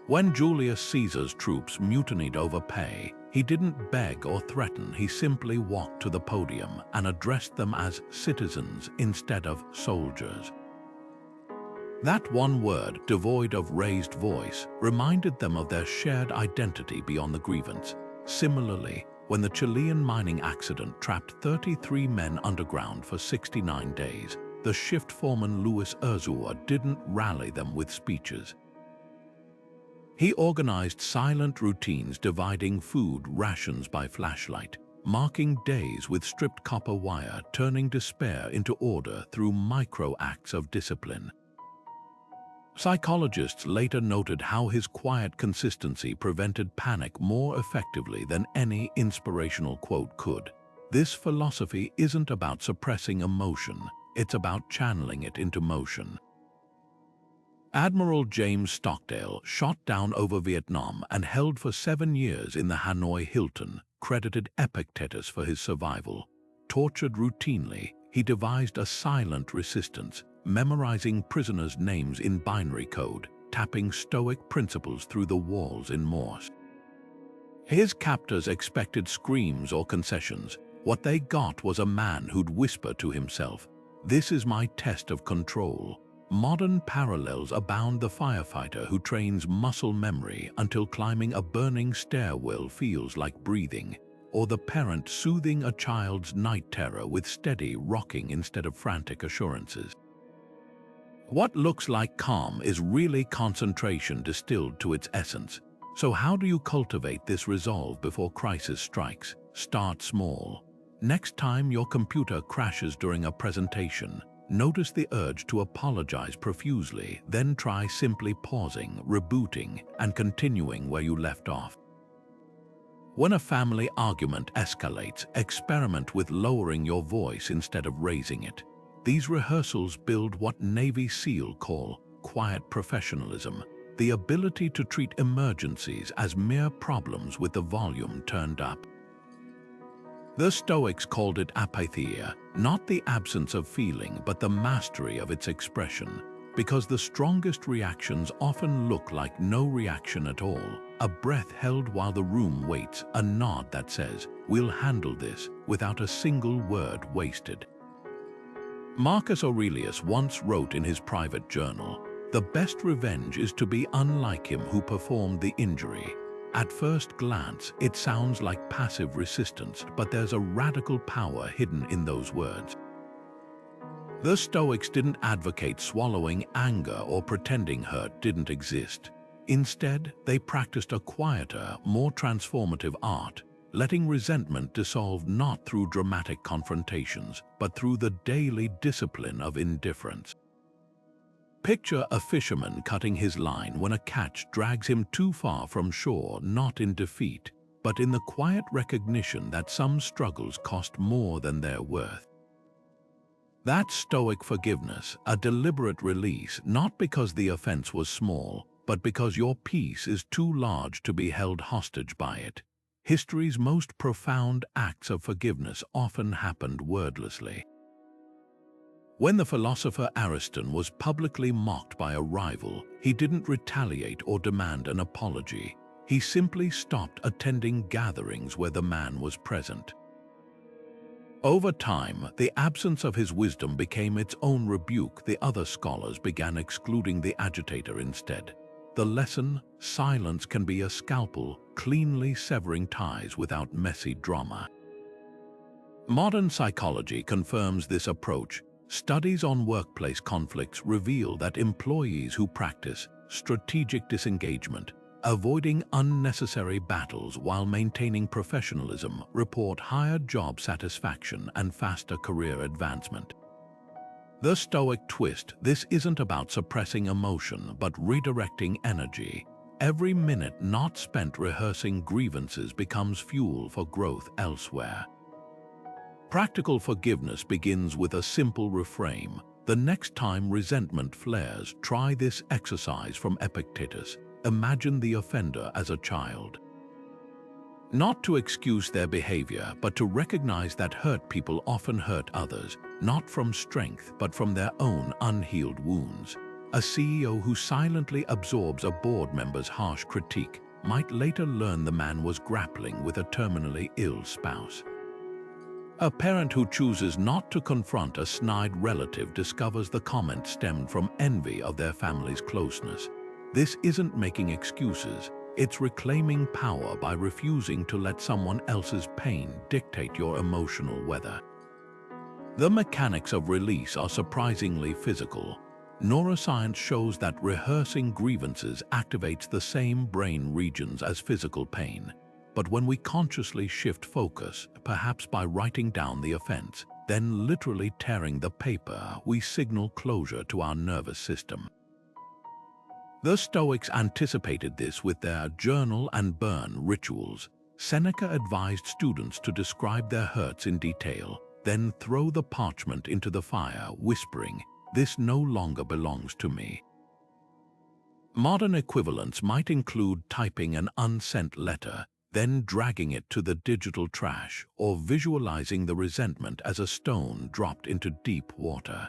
When Julius Caesar's troops mutinied over pay, he didn't beg or threaten, he simply walked to the podium and addressed them as citizens instead of soldiers. That one word, devoid of raised voice, reminded them of their shared identity beyond the grievance. Similarly, when the Chilean mining accident trapped 33 men underground for 69 days, the shift foreman Luis Urzua didn't rally them with speeches. He organized silent routines dividing food rations by flashlight, marking days with stripped copper wire, turning despair into order through micro acts of discipline. Psychologists later noted how his quiet consistency prevented panic more effectively than any inspirational quote could. This philosophy isn't about suppressing emotion, it's about channeling it into motion. Admiral James Stockdale, shot down over Vietnam and held for 7 years in the Hanoi Hilton, credited Epictetus for his survival. Tortured routinely, he devised a silent resistance, memorizing prisoners' names in binary code, tapping Stoic principles through the walls in Morse. His captors expected screams or concessions. What they got was a man who'd whisper to himself, "This is my test of control." Modern parallels abound: the firefighter who trains muscle memory until climbing a burning stairwell feels like breathing, or the parent soothing a child's night terror with steady rocking instead of frantic assurances. What looks like calm is really concentration distilled to its essence. So how do you cultivate this resolve before crisis strikes? Start small. Next time your computer crashes during a presentation, notice the urge to apologize profusely, then try simply pausing, rebooting, and continuing where you left off. When a family argument escalates, experiment with lowering your voice instead of raising it. These rehearsals build what Navy SEAL call quiet professionalism, the ability to treat emergencies as mere problems with the volume turned up. The Stoics called it apatheia, not the absence of feeling, but the mastery of its expression, because the strongest reactions often look like no reaction at all, a breath held while the room waits, a nod that says, "We'll handle this," without a single word wasted. Marcus Aurelius once wrote in his private journal, "The best revenge is to be unlike him who performed the injury." At first glance, it sounds like passive resistance, but there's a radical power hidden in those words. The Stoics didn't advocate swallowing anger or pretending hurt didn't exist. Instead, they practiced a quieter, more transformative art, letting resentment dissolve not through dramatic confrontations, but through the daily discipline of indifference. Picture a fisherman cutting his line when a catch drags him too far from shore, not in defeat, but in the quiet recognition that some struggles cost more than their worth. That's Stoic forgiveness, a deliberate release, not because the offense was small, but because your peace is too large to be held hostage by it. History's most profound acts of forgiveness often happened wordlessly. When the philosopher Aristotle was publicly mocked by a rival, he didn't retaliate or demand an apology. He simply stopped attending gatherings where the man was present. Over time, the absence of his wisdom became its own rebuke. The other scholars began excluding the agitator instead. The lesson: silence can be a scalpel, cleanly severing ties without messy drama. Modern psychology confirms this approach. Studies on workplace conflicts reveal that employees who practice strategic disengagement, avoiding unnecessary battles while maintaining professionalism, report higher job satisfaction and faster career advancement. The Stoic twist: this isn't about suppressing emotion, but redirecting energy. Every minute not spent rehearsing grievances becomes fuel for growth elsewhere. Practical forgiveness begins with a simple reframe. The next time resentment flares, try this exercise from Epictetus. Imagine the offender as a child. Not to excuse their behavior, but to recognize that hurt people often hurt others, not from strength, but from their own unhealed wounds. A CEO who silently absorbs a board member's harsh critique might later learn the man was grappling with a terminally ill spouse. A parent who chooses not to confront a snide relative discovers the comment stemmed from envy of their family's closeness. This isn't making excuses, it's reclaiming power by refusing to let someone else's pain dictate your emotional weather. The mechanics of release are surprisingly physical. Neuroscience shows that rehearsing grievances activates the same brain regions as physical pain. But when we consciously shift focus, perhaps by writing down the offense, then literally tearing the paper, we signal closure to our nervous system. The Stoics anticipated this with their journal and burn rituals. Seneca advised students to describe their hurts in detail, then throw the parchment into the fire, whispering, "This no longer belongs to me." Modern equivalents might include typing an unsent letter, then dragging it to the digital trash, or visualizing the resentment as a stone dropped into deep water.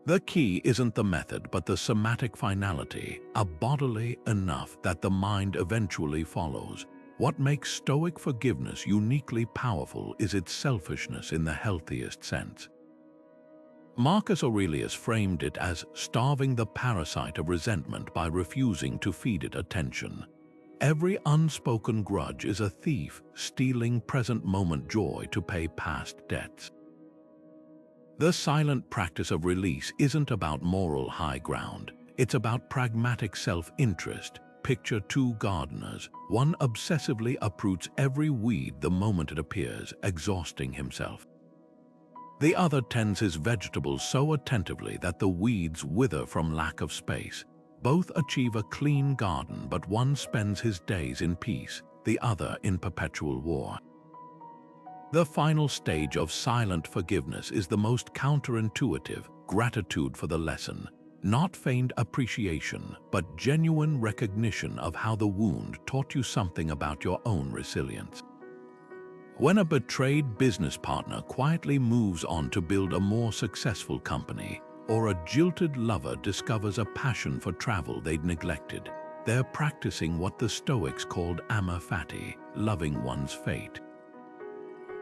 The key isn't the method, but the somatic finality, a bodily enough that the mind eventually follows. What makes Stoic forgiveness uniquely powerful is its selfishness in the healthiest sense. Marcus Aurelius framed it as starving the parasite of resentment by refusing to feed it attention. Every unspoken grudge is a thief stealing present-moment joy to pay past debts. The silent practice of release isn't about moral high ground. It's about pragmatic self-interest. Picture two gardeners. One obsessively uproots every weed the moment it appears, exhausting himself. The other tends his vegetables so attentively that the weeds wither from lack of space. Both achieve a clean garden, but one spends his days in peace, the other in perpetual war. The final stage of silent forgiveness is the most counterintuitive: gratitude for the lesson. Not feigned appreciation, but genuine recognition of how the wound taught you something about your own resilience. When a betrayed business partner quietly moves on to build a more successful company, or a jilted lover discovers a passion for travel they'd neglected, they're practicing what the Stoics called amor fati, loving one's fate.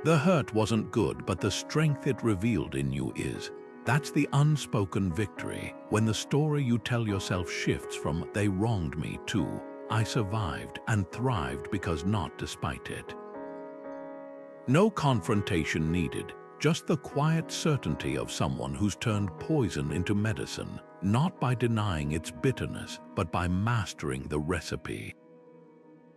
The hurt wasn't good, but the strength it revealed in you is. That's the unspoken victory, when the story you tell yourself shifts from "they wronged me" to "I survived and thrived because not despite it." No confrontation needed, just the quiet certainty of someone who's turned poison into medicine, not by denying its bitterness, but by mastering the recipe.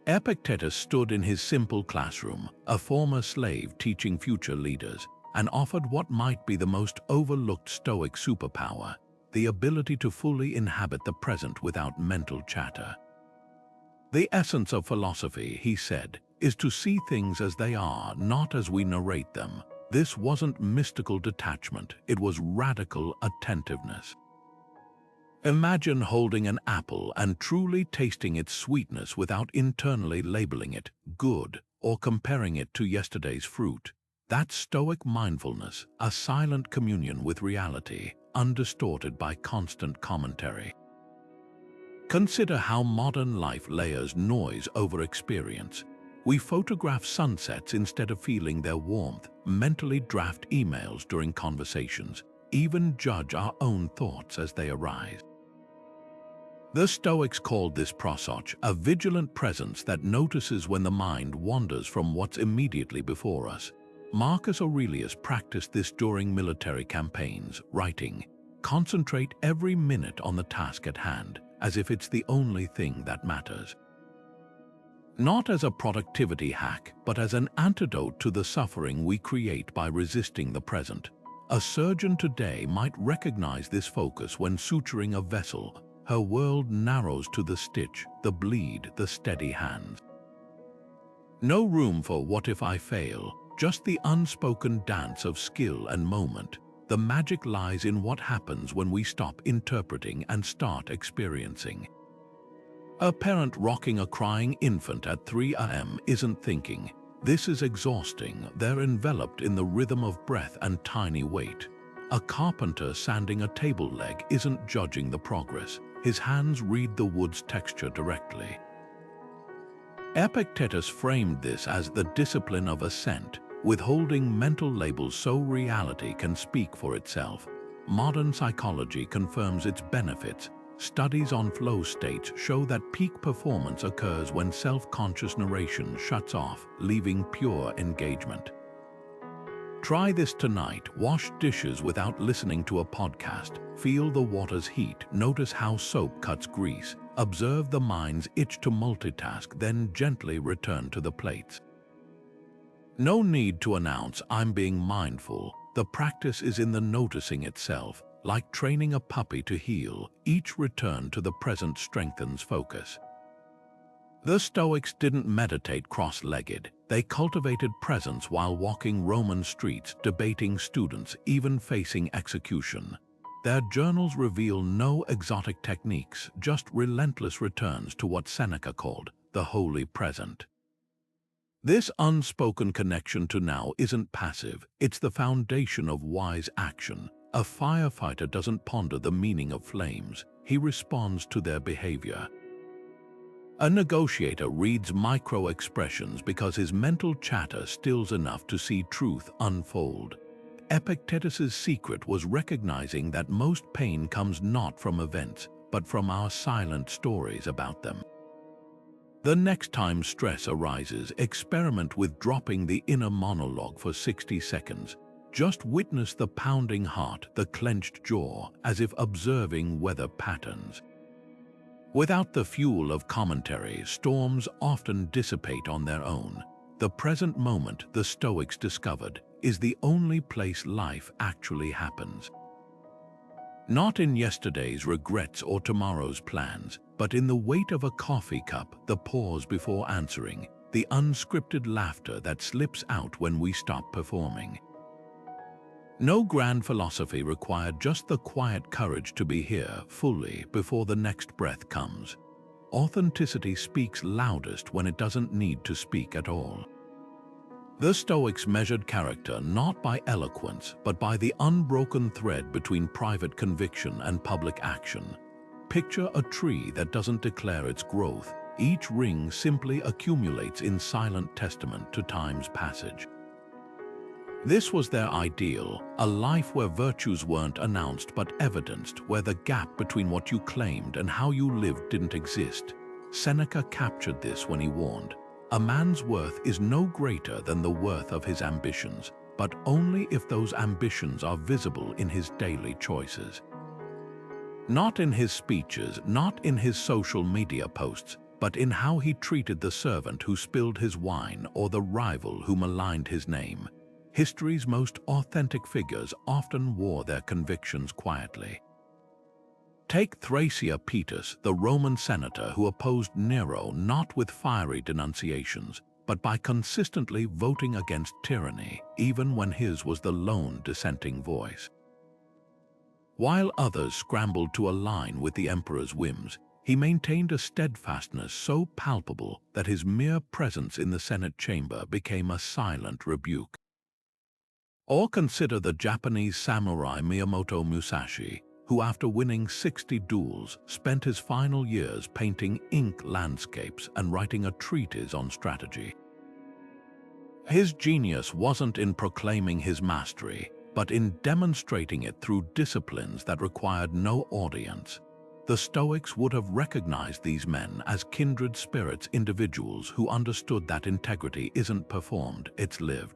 Epictetus stood in his simple classroom, a former slave teaching future leaders, and offered what might be the most overlooked Stoic superpower, the ability to fully inhabit the present without mental chatter. The essence of philosophy, he said, is to see things as they are, not as we narrate them. This wasn't mystical detachment, it was radical attentiveness. Imagine holding an apple and truly tasting its sweetness without internally labeling it good or comparing it to yesterday's fruit. That's Stoic mindfulness, a silent communion with reality, undistorted by constant commentary. Consider how modern life layers noise over experience. We photograph sunsets instead of feeling their warmth, mentally draft emails during conversations, even judge our own thoughts as they arise. The Stoics called this prosoch, a vigilant presence that notices when the mind wanders from what's immediately before us. Marcus Aurelius practiced this during military campaigns, writing, "Concentrate every minute on the task at hand, as if it's the only thing that matters." Not as a productivity hack, but as an antidote to the suffering we create by resisting the present. A surgeon today might recognize this focus when suturing a vessel. Her world narrows to the stitch, the bleed, the steady hands. No room for "what if I fail?" Just the unspoken dance of skill and moment. The magic lies in what happens when we stop interpreting and start experiencing. A parent rocking a crying infant at 3 a.m. isn't thinking, "This is exhausting." They're enveloped in the rhythm of breath and tiny weight. A carpenter sanding a table leg isn't judging the progress. His hands read the wood's texture directly. Epictetus framed this as the discipline of assent, withholding mental labels so reality can speak for itself. Modern psychology confirms its benefits. Studies on flow states show that peak performance occurs when self-conscious narration shuts off, leaving pure engagement. Try this tonight. Wash dishes without listening to a podcast. Feel the water's heat. Notice how soap cuts grease. Observe the mind's itch to multitask, then gently return to the plates. No need to announce, "I'm being mindful." The practice is in the noticing itself. Like training a puppy to heel, each return to the present strengthens focus. The Stoics didn't meditate cross-legged. They cultivated presence while walking Roman streets, debating students, even facing execution. Their journals reveal no exotic techniques, just relentless returns to what Seneca called the holy present. This unspoken connection to now isn't passive, it's the foundation of wise action. A firefighter doesn't ponder the meaning of flames, he responds to their behavior. A negotiator reads micro-expressions because his mental chatter stills enough to see truth unfold. Epictetus's secret was recognizing that most pain comes not from events, but from our silent stories about them. The next time stress arises, experiment with dropping the inner monologue for 60 seconds. Just witness the pounding heart, the clenched jaw, as if observing weather patterns. Without the fuel of commentary, storms often dissipate on their own. The present moment, the Stoics discovered, is the only place life actually happens. Not in yesterday's regrets or tomorrow's plans, but in the weight of a coffee cup, the pause before answering, the unscripted laughter that slips out when we stop performing. No grand philosophy required, just the quiet courage to be here fully before the next breath comes. Authenticity speaks loudest when it doesn't need to speak at all. The Stoics measured character not by eloquence, but by the unbroken thread between private conviction and public action. Picture a tree that doesn't declare its growth. Each ring simply accumulates in silent testament to time's passage. This was their ideal, a life where virtues weren't announced but evidenced, where the gap between what you claimed and how you lived didn't exist. Seneca captured this when he warned, "A man's worth is no greater than the worth of his ambitions, but only if those ambitions are visible in his daily choices." Not in his speeches, not in his social media posts, but in how he treated the servant who spilled his wine or the rival who maligned his name. History's most authentic figures often wore their convictions quietly. Take Thrasea, the Roman senator who opposed Nero not with fiery denunciations, but by consistently voting against tyranny, even when his was the lone dissenting voice. While others scrambled to align with the emperor's whims, he maintained a steadfastness so palpable that his mere presence in the Senate chamber became a silent rebuke. Or consider the Japanese samurai Miyamoto Musashi, who after winning 60 duels spent his final years painting ink landscapes and writing a treatise on strategy. His genius wasn't in proclaiming his mastery, but in demonstrating it through disciplines that required no audience. The Stoics would have recognized these men as kindred spirits, individuals who understood that integrity isn't performed, it's lived.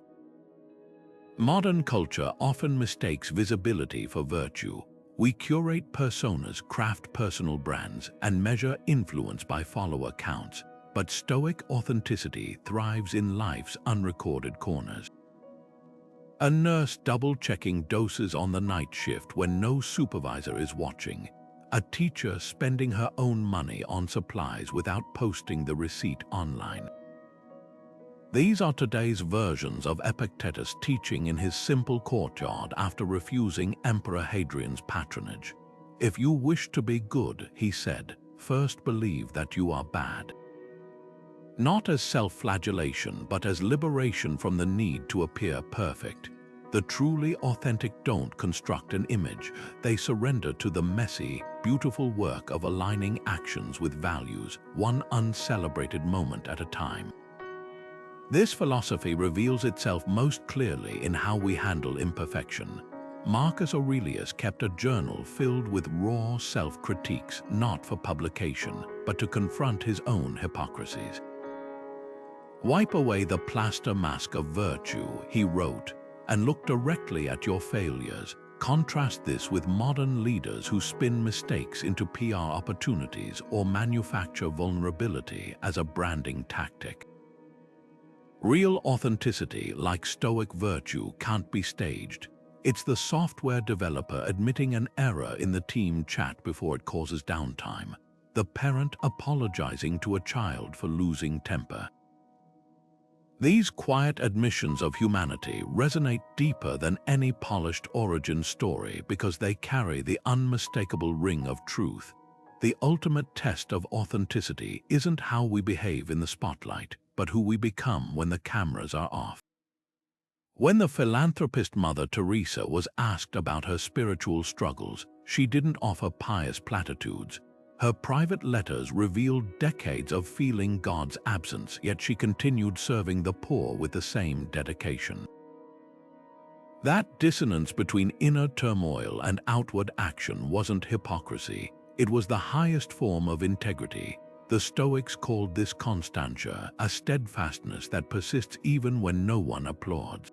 Modern culture often mistakes visibility for virtue. We curate personas, craft personal brands, and measure influence by follower counts. But Stoic authenticity thrives in life's unrecorded corners. A nurse double-checking doses on the night shift when no supervisor is watching. A teacher spending her own money on supplies without posting the receipt online. These are today's versions of Epictetus teaching in his simple courtyard after refusing Emperor Hadrian's patronage. "If you wish to be good," he said, "first believe that you are bad." Not as self-flagellation, but as liberation from the need to appear perfect. The truly authentic don't construct an image. They surrender to the messy, beautiful work of aligning actions with values, one uncelebrated moment at a time. This philosophy reveals itself most clearly in how we handle imperfection. Marcus Aurelius kept a journal filled with raw self-critiques, not for publication, but to confront his own hypocrisies. "Wipe away the plaster mask of virtue," he wrote, "and look directly at your failures. Contrast this with modern leaders who spin mistakes into PR opportunities or manufacture vulnerability as a branding tactic." Real authenticity, like Stoic virtue, can't be staged. It's the software developer admitting an error in the team chat before it causes downtime. The parent apologizing to a child for losing temper. These quiet admissions of humanity resonate deeper than any polished origin story because they carry the unmistakable ring of truth. The ultimate test of authenticity isn't how we behave in the spotlight, but who we become when the cameras are off. When the philanthropist Mother Teresa was asked about her spiritual struggles, she didn't offer pious platitudes. Her private letters revealed decades of feeling God's absence, yet she continued serving the poor with the same dedication. That dissonance between inner turmoil and outward action wasn't hypocrisy. It was the highest form of integrity. The Stoics called this constantia, a steadfastness that persists even when no one applauds.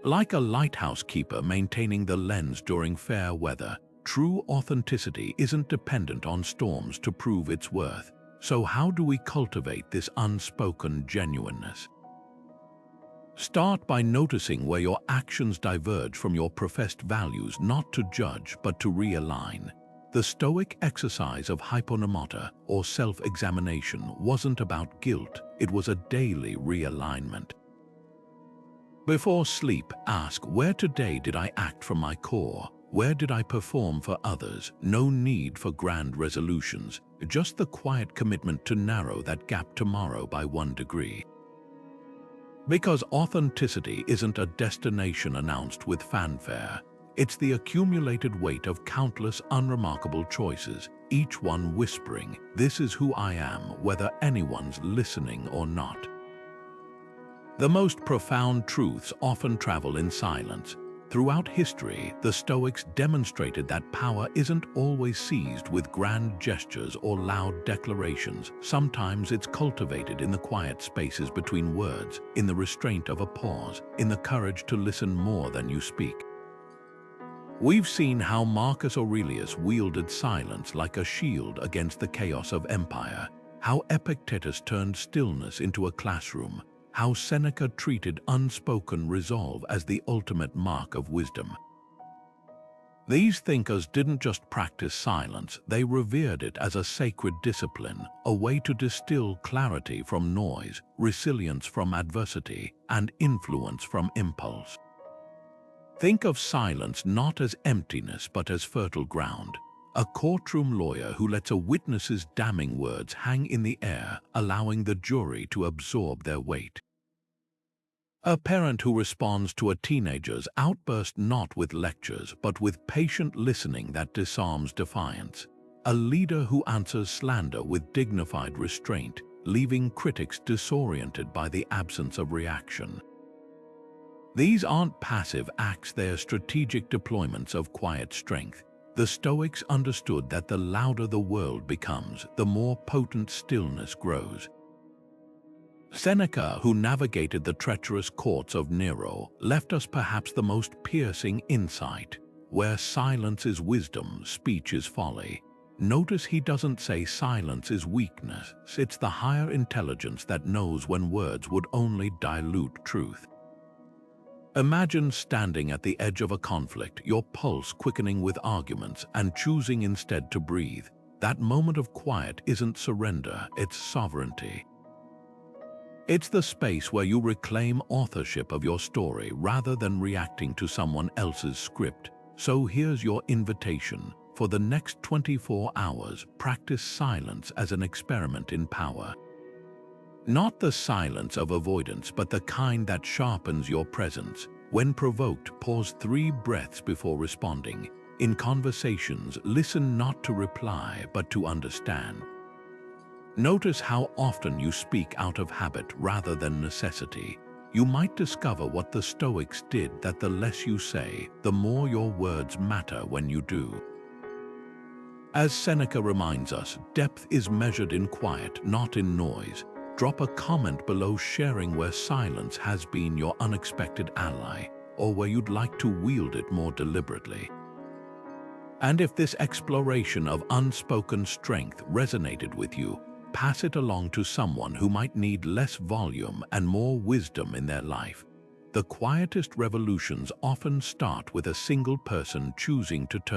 Like a lighthouse keeper maintaining the lens during fair weather, true authenticity isn't dependent on storms to prove its worth. So how do we cultivate this unspoken genuineness? Start by noticing where your actions diverge from your professed values, not to judge but to realign. The Stoic exercise of hyponomata, or self-examination, wasn't about guilt, it was a daily realignment. Before sleep, ask, where today did I act from my core? Where did I perform for others? No need for grand resolutions, just the quiet commitment to narrow that gap tomorrow by 1 degree. Because authenticity isn't a destination announced with fanfare. It's the accumulated weight of countless unremarkable choices, each one whispering, "This is who I am," whether anyone's listening or not. The most profound truths often travel in silence. Throughout history, the Stoics demonstrated that power isn't always seized with grand gestures or loud declarations. Sometimes it's cultivated in the quiet spaces between words, in the restraint of a pause, in the courage to listen more than you speak. We've seen how Marcus Aurelius wielded silence like a shield against the chaos of empire, how Epictetus turned stillness into a classroom, how Seneca treated unspoken resolve as the ultimate mark of wisdom. These thinkers didn't just practice silence, they revered it as a sacred discipline, a way to distill clarity from noise, resilience from adversity, and influence from impulse. Think of silence not as emptiness but as fertile ground, a courtroom lawyer who lets a witness's damning words hang in the air, allowing the jury to absorb their weight. A parent who responds to a teenager's outburst not with lectures but with patient listening that disarms defiance. A leader who answers slander with dignified restraint, leaving critics disoriented by the absence of reaction. These aren't passive acts, they're strategic deployments of quiet strength. The Stoics understood that the louder the world becomes, the more potent stillness grows. Seneca, who navigated the treacherous courts of Nero, left us perhaps the most piercing insight. Where silence is wisdom, speech is folly. Notice he doesn't say silence is weakness. It's the higher intelligence that knows when words would only dilute truth. Imagine standing at the edge of a conflict, your pulse quickening with arguments, and choosing instead to breathe. That moment of quiet isn't surrender, it's sovereignty. It's the space where you reclaim authorship of your story rather than reacting to someone else's script. So here's your invitation. For the next 24 hours, practice silence as an experiment in power. Not the silence of avoidance, but the kind that sharpens your presence. When provoked, pause 3 breaths before responding. In conversations, listen not to reply, but to understand. Notice how often you speak out of habit rather than necessity. You might discover what the Stoics did, that the less you say, the more your words matter when you do. As Seneca reminds us, depth is measured in quiet, not in noise. Drop a comment below sharing where silence has been your unexpected ally, or where you'd like to wield it more deliberately. And if this exploration of unspoken strength resonated with you, pass it along to someone who might need less volume and more wisdom in their life. The quietest revolutions often start with a single person choosing to turn